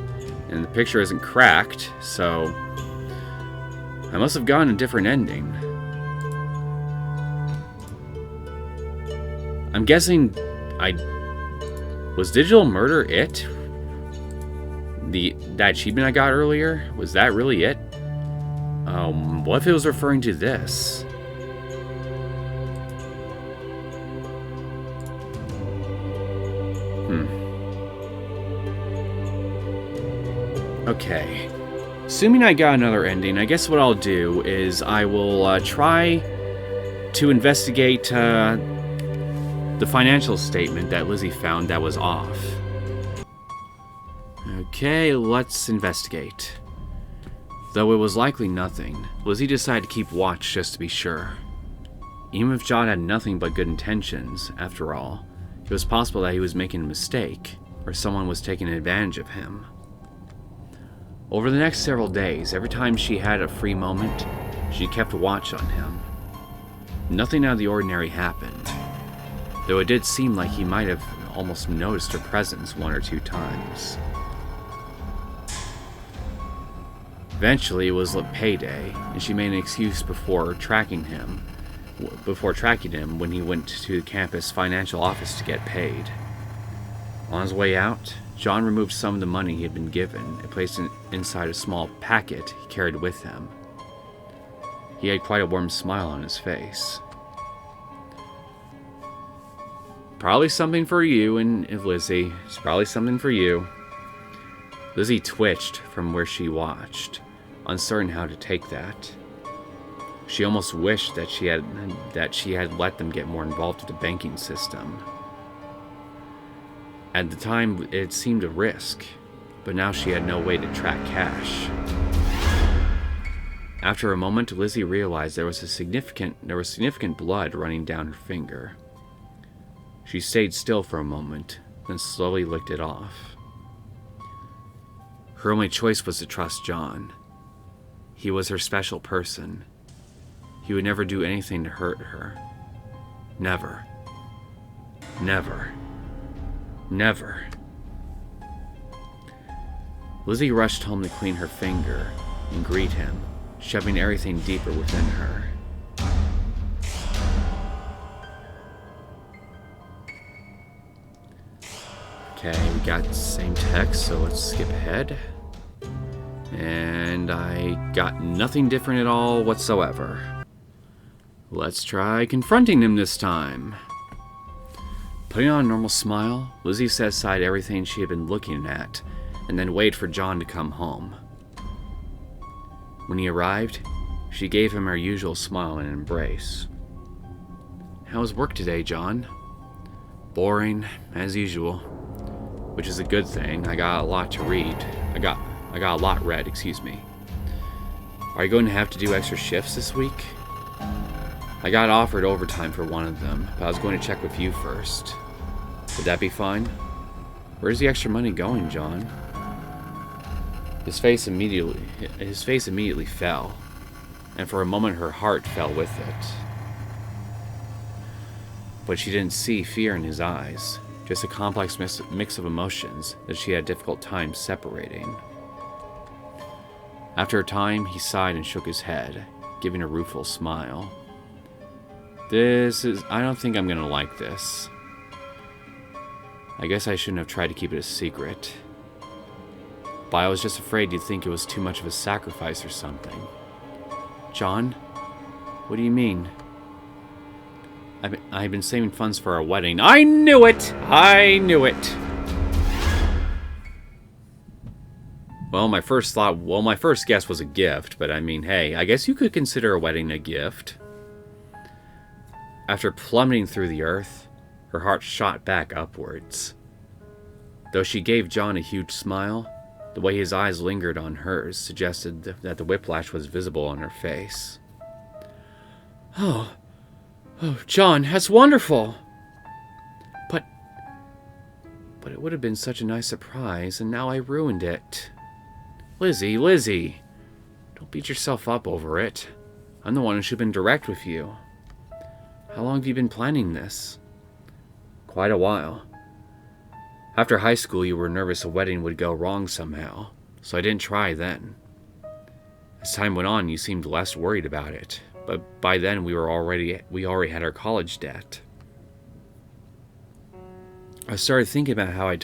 A: and the picture isn't cracked, so I must have gotten a different ending. I'm guessing was digital murder it? That achievement I got earlier? Was that really it? What if it was referring to this? Okay. Assuming I got another ending, I guess what I'll do is I will try to investigate the financial statement that Lizzie found that was off. Okay, let's investigate. Though it was likely nothing, Lizzie decided to keep watch just to be sure. Even if John had nothing but good intentions, after all, it was possible that he was making a mistake, or someone was taking advantage of him. Over the next several days, every time she had a free moment, she kept watch on him. Nothing out of the ordinary happened, though it did seem like he might have almost noticed her presence one or two times. Eventually, it was payday, and she made an excuse before tracking him when he went to the campus financial office to get paid. On his way out, John removed some of the money he had been given and placed it inside a small packet he carried with him. He had quite a warm smile on his face. Probably something for you, and Lizzie. It's probably something for you. Lizzie twitched from where she watched, uncertain how to take that. She almost wished that she had let them get more involved with the banking system. At the time, it seemed a risk, but now she had no way to track cash. After a moment, Lizzie realized there was significant blood running down her finger. She stayed still for a moment, then slowly licked it off. Her only choice was to trust John. He was her special person. He would never do anything to hurt her. Never. Never. Never. Lizzie rushed home to clean her finger and greet him, shoving everything deeper within her. Okay, we got the same text, so let's skip ahead. And I got nothing different at all whatsoever. Let's try confronting him this time. Putting on a normal smile, Lizzie set aside everything she had been looking at, and then waited for John to come home. When he arrived, she gave him her usual smile and embrace. "How was work today, John?" "Boring, as usual. Which is a good thing. I got a lot to read. I got a lot read, excuse me. Are you going to have to do extra shifts this week?" "I got offered overtime for one of them, but I was going to check with you first. Would that be fine?" "Where's the extra money going, John?" His face immediately fell, and for a moment her heart fell with it. But she didn't see fear in his eyes, just a complex mix of emotions that she had a difficult time separating. After a time, he sighed and shook his head, giving a rueful smile. I don't think I'm gonna like this. I guess I shouldn't have tried to keep it a secret. But I was just afraid you'd think it was too much of a sacrifice or something." "John, what do you mean?" I've been saving funds for our wedding." "I knew it! I knew it!" My first guess was a gift, but I mean, hey, I guess you could consider a wedding a gift. After plummeting through the earth, her heart shot back upwards. Though she gave John a huge smile, the way his eyes lingered on hers suggested that the whiplash was visible on her face. Oh, John, that's wonderful! But it would have been such a nice surprise, and now I ruined it. Lizzie, don't beat yourself up over it. I'm the one who should have been direct with you. How long have you been planning this?" "Quite a while. After high school, you were nervous a wedding would go wrong somehow, so I didn't try then. As time went on, you seemed less worried about it, but by then we already had our college debt. I started thinking about how I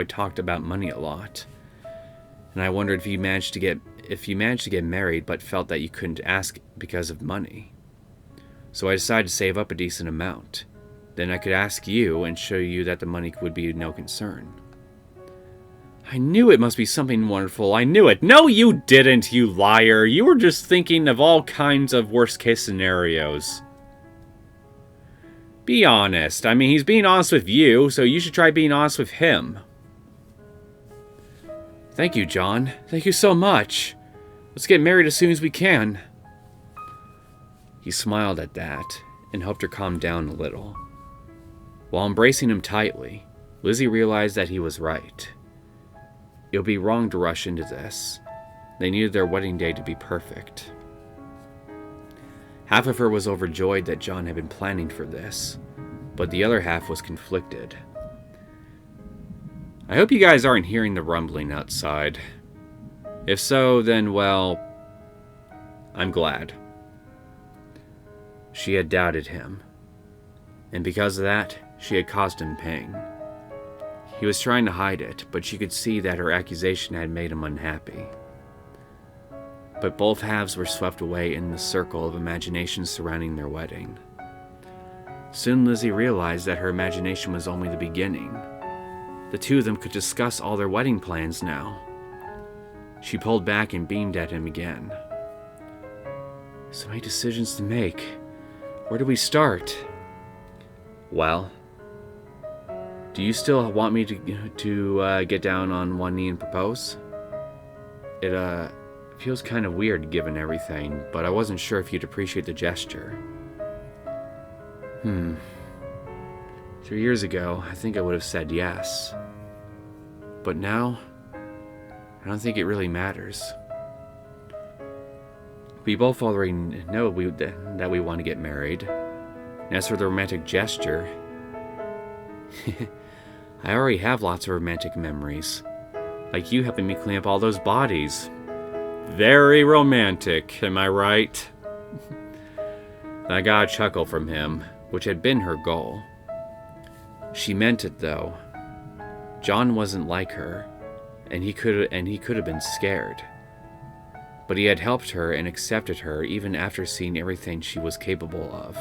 A: talked about money a lot, and I wondered if you managed to get married but felt that you couldn't ask because of money. So I decided to save up a decent amount. Then I could ask you and show you that the money would be no concern." "I knew it must be something wonderful. I knew it." "No, you didn't, you liar. You were just thinking of all kinds of worst-case scenarios." Be honest. I mean, he's being honest with you, so you should try being honest with him. Thank you, John. Thank you so much. Let's get married as soon as we can. He smiled at that and helped her calm down a little. While embracing him tightly, Lizzie realized that he was right. It would be wrong to rush into this. They needed their wedding day to be perfect. Half of her was overjoyed that John had been planning for this, but the other half was conflicted. I hope you guys aren't hearing the rumbling outside. If so, then, well, I'm glad. She had doubted him, and because of that, she had caused him pain. He was trying to hide it, but she could see that her accusation had made him unhappy. But both halves were swept away in the circle of imagination surrounding their wedding. Soon Lizzie realized that her imagination was only the beginning. The two of them could discuss all their wedding plans now. She pulled back and beamed at him again. So many decisions to make. Where do we start? Well, do you still want me to get down on one knee and propose? It feels kind of weird given everything, but I wasn't sure if you'd appreciate the gesture. 3 years ago, I think I would have said yes. But now, I don't think it really matters. We both already know that we want to get married. And as for the romantic gesture, I already have lots of romantic memories. Like you helping me clean up all those bodies. Very romantic, am I right? I got a chuckle from him, which had been her goal. She meant it, though. John wasn't like her, and he could have been scared. But he had helped her and accepted her even after seeing everything she was capable of.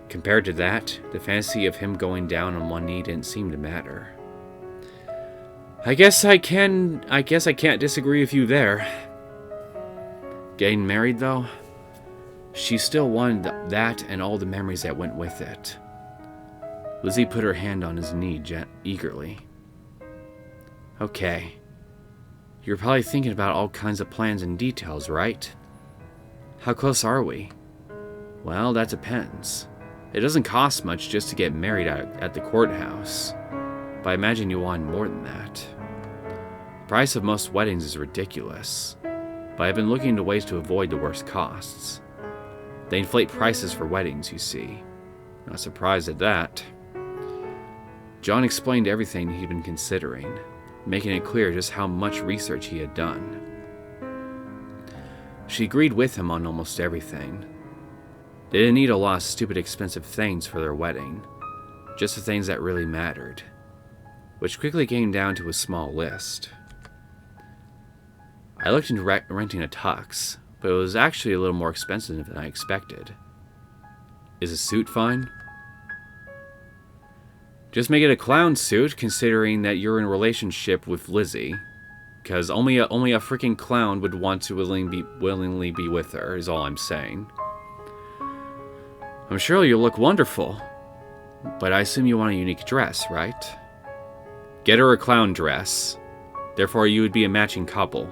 A: Compared to that, the fantasy of him going down on one knee didn't seem to matter. I guess I can't disagree with you there. Getting married, though? She still wanted that and all the memories that went with it. Lizzie put her hand on his knee eagerly. Okay. You're probably thinking about all kinds of plans and details, right? How close are we? Well, that depends. It doesn't cost much just to get married at the courthouse, but I imagine you want more than that. The price of most weddings is ridiculous, but I've been looking into ways to avoid the worst costs. They inflate prices for weddings, you see. Not surprised at that. John explained everything he'd been considering, making it clear just how much research he had done. She agreed with him on almost everything. They didn't need a lot of stupid expensive things for their wedding, just the things that really mattered, which quickly came down to a small list. I looked into renting a tux, but it was actually a little more expensive than I expected. Is a suit fine? Just make it a clown suit, considering that you're in a relationship with Lizzie, because only a freaking clown would want to willingly be with her, is all I'm saying. I'm sure you'll look wonderful, but I assume you want a unique dress, right? Get her a clown dress. Therefore, you would be a matching couple.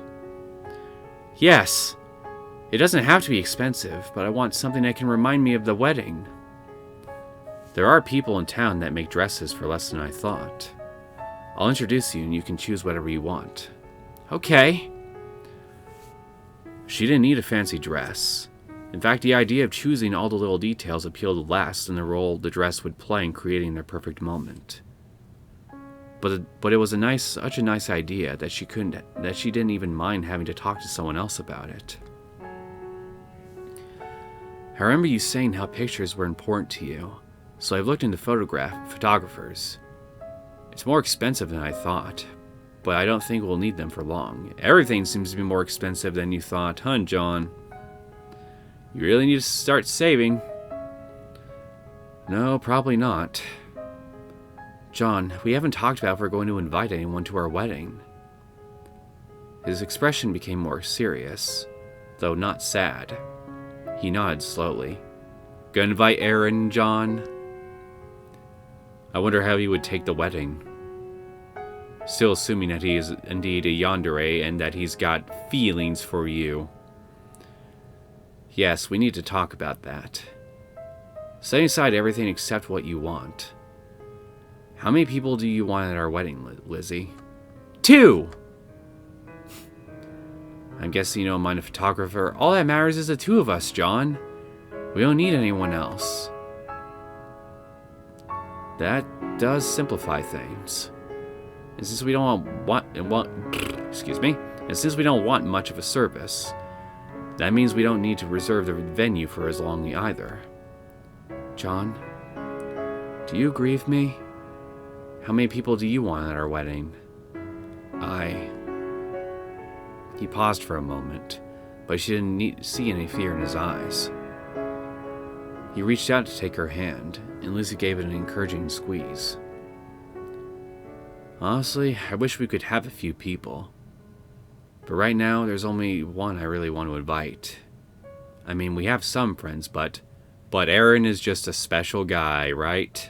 A: Yes. It doesn't have to be expensive, but I want something that can remind me of the wedding. There are people in town that make dresses for less than I thought. I'll introduce you and you can choose whatever you want. Okay. She didn't need a fancy dress. In fact, the idea of choosing all the little details appealed less than the role the dress would play in creating their perfect moment. But it was such a nice idea that she didn't even mind having to talk to someone else about it. I remember you saying how pictures were important to you, so I've looked into photographers. It's more expensive than I thought, but I don't think we'll need them for long. Everything seems to be more expensive than you thought, huh, John? You really need to start saving. No, probably not. John, we haven't talked about if we're going to invite anyone to our wedding. His expression became more serious, though not sad. He nodded slowly. Gonna invite Aaron, John? I wonder how he would take the wedding. Still assuming that he is indeed a yandere and that he's got feelings for you. Yes, we need to talk about that. Setting aside everything except what you want. How many people do you want at our wedding, Lizzie? 2! I'm guessing you don't mind a photographer. All that matters is the 2 of us, John. We don't need anyone else. That does simplify things. And since we don't and since we don't want much of a service, that means we don't need to reserve the venue for as long either. John, do you agree with me? How many people do you want at our wedding? He paused for a moment, but she didn't see any fear in his eyes. He reached out to take her hand, and Lizzie gave it an encouraging squeeze. Honestly, I wish we could have a few people. But right now, there's only one I really want to invite. I mean, we have some friends, but Aaron is just a special guy, right?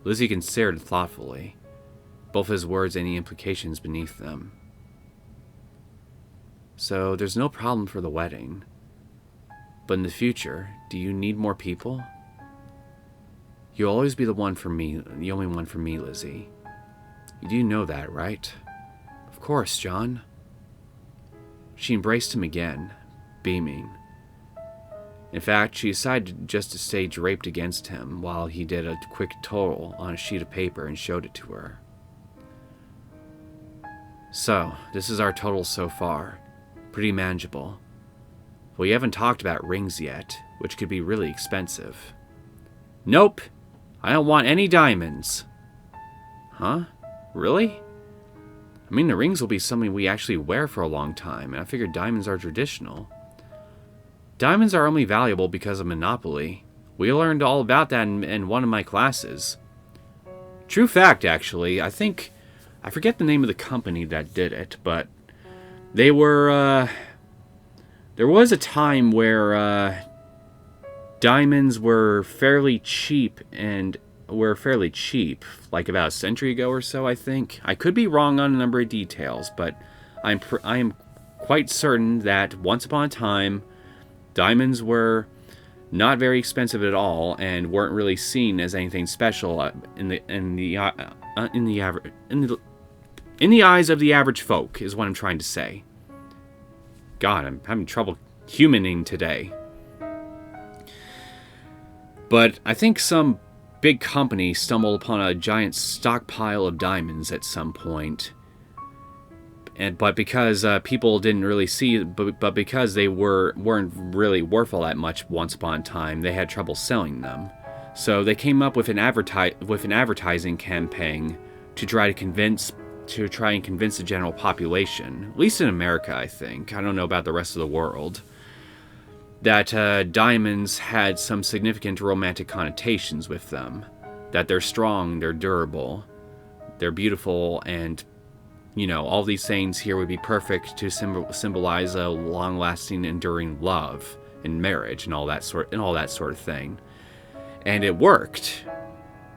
A: Lizzie considered thoughtfully, both his words and the implications beneath them. So, there's no problem for the wedding. But in the future, do you need more people? You'll always be the only one for me, Lizzie. You do know that, right? Of course, John. She embraced him again, beaming. In fact, she decided just to stay draped against him while he did a quick total on a sheet of paper and showed it to her. So, this is our total so far. Pretty manageable. We haven't talked about rings yet, which could be really expensive. Nope! I don't want any diamonds. Huh? Really? I mean, the rings will be something we actually wear for a long time, and I figured diamonds are traditional. Diamonds are only valuable because of Monopoly. We learned all about that in one of my classes. True fact, actually. I forget the name of the company that did it, but they were, there was a time where, diamonds were fairly cheap, like about a century ago or so, I think. I could be wrong on a number of details, but I am quite certain that once upon a time, diamonds were not very expensive at all and weren't really seen as anything special in the eyes of the average folk, is what I'm trying to say. God, I'm having trouble humaning today. But I think some big company stumbled upon a giant stockpile of diamonds at some point. But because people didn't really see, but because they weren't really worth all that much once upon a time, they had trouble selling them. So they came up with an advertising campaign to try and convince the general population, at least in America, I think. I don't know about the rest of the world. That diamonds had some significant romantic connotations with them. That they're strong, they're durable, they're beautiful, and, you know, all these things here would be perfect to symbolize a long-lasting, enduring love and marriage and all that sort of thing. And it worked.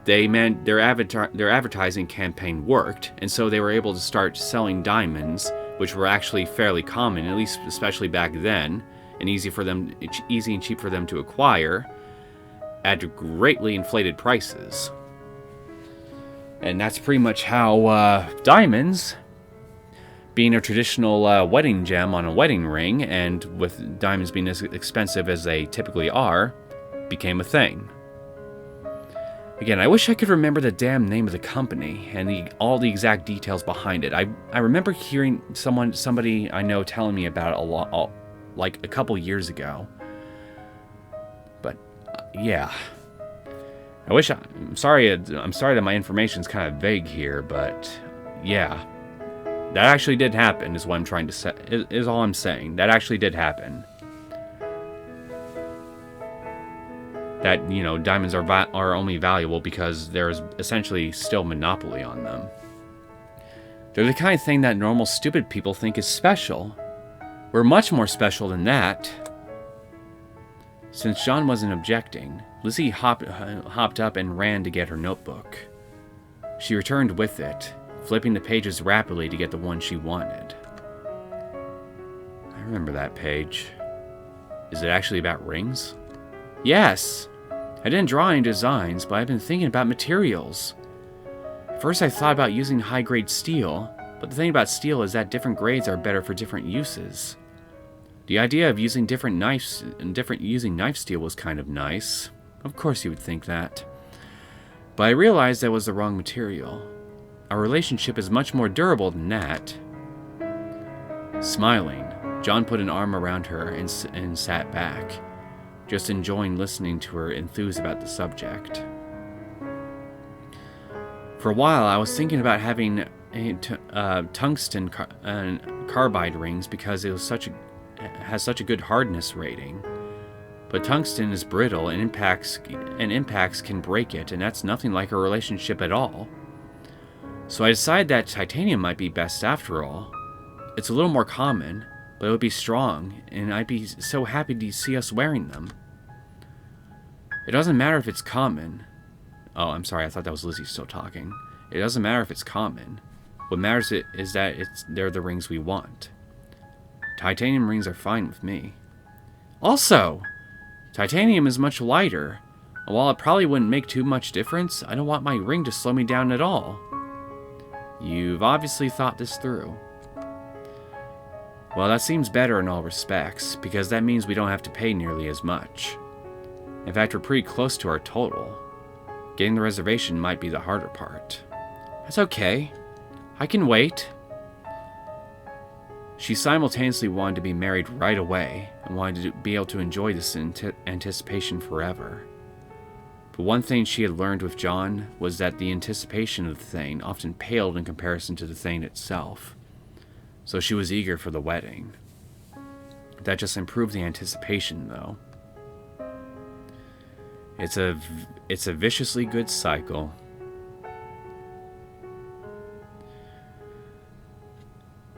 A: Their advertising campaign worked, and so they were able to start selling diamonds, which were actually fairly common, at least especially back then, and easy and cheap for them to acquire at greatly inflated prices. And that's pretty much how diamonds, being a traditional wedding gem on a wedding ring, and with diamonds being as expensive as they typically are, became a thing. Again, I wish I could remember the damn name of the company and all the exact details behind it. I remember hearing somebody I know telling me about it like a couple years ago. But yeah, I'm sorry that my information's kind of vague here, but yeah, that actually did happen. Is what I'm trying to say. Is all I'm saying. That actually did happen. That, you know, diamonds are only valuable because there's essentially still monopoly on them. They're the kind of thing that normal stupid people think is special. We're much more special than that. Since John wasn't objecting, Lizzie hopped up and ran to get her notebook. She returned with it, flipping the pages rapidly to get the one she wanted. I remember that page. Is it actually about rings? Yes! I didn't draw any designs, but I've been thinking about materials. At first I thought about using high-grade steel, but the thing about steel is that different grades are better for different uses. The idea of using different knives and using knife steel was kind of nice. Of course you would think that. But I realized that was the wrong material. Our relationship is much more durable than that. Smiling, John put an arm around her and sat back, just enjoying listening to her enthuse about the subject. For a while, I was thinking about having tungsten carbide rings because it has such a good hardness rating. But tungsten is brittle and impacts can break it, and that's nothing like a relationship at all. So I decided that titanium might be best after all. It's a little more common, but it would be strong, and I'd be so happy to see us wearing them. It doesn't matter if it's common. Oh, I'm sorry, I thought that was Lizzie still talking. It doesn't matter if it's common. What matters is that they're the rings we want. Titanium rings are fine with me. Also, titanium is much lighter, and while it probably wouldn't make too much difference, I don't want my ring to slow me down at all. You've obviously thought this through. Well, that seems better in all respects, because that means we don't have to pay nearly as much. In fact, we're pretty close to our total. Getting the reservation might be the harder part. That's okay. I can wait. She simultaneously wanted to be married right away and wanted to be able to enjoy this anticipation forever. But one thing she had learned with John was that the anticipation of the thing often paled in comparison to the thing itself. So she was eager for the wedding. That just improved the anticipation, though. It's a viciously good cycle.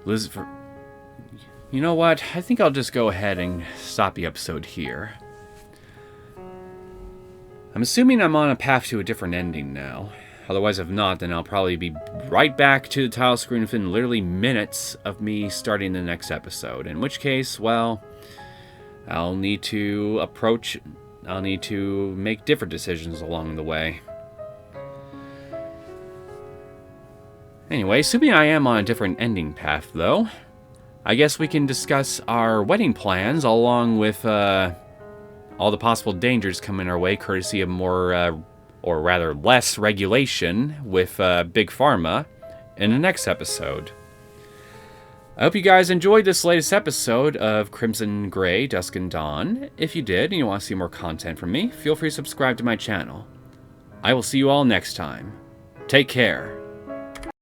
A: Liz, you know what? I think I'll just go ahead and stop the episode here. I'm assuming I'm on a path to a different ending now. Otherwise, if not, then I'll probably be right back to the title screen within literally minutes of me starting the next episode. In which case, well, I'll need to make different decisions along the way. Anyway, assuming I am on a different ending path, though, I guess we can discuss our wedding plans along with all the possible dangers coming our way, courtesy of more, or rather less regulation with Big Pharma in the next episode. I hope you guys enjoyed this latest episode of Crimson Gray, Dusk and Dawn. If you did and you want to see more content from me, feel free to subscribe to my channel. I will see you all next time. Take care.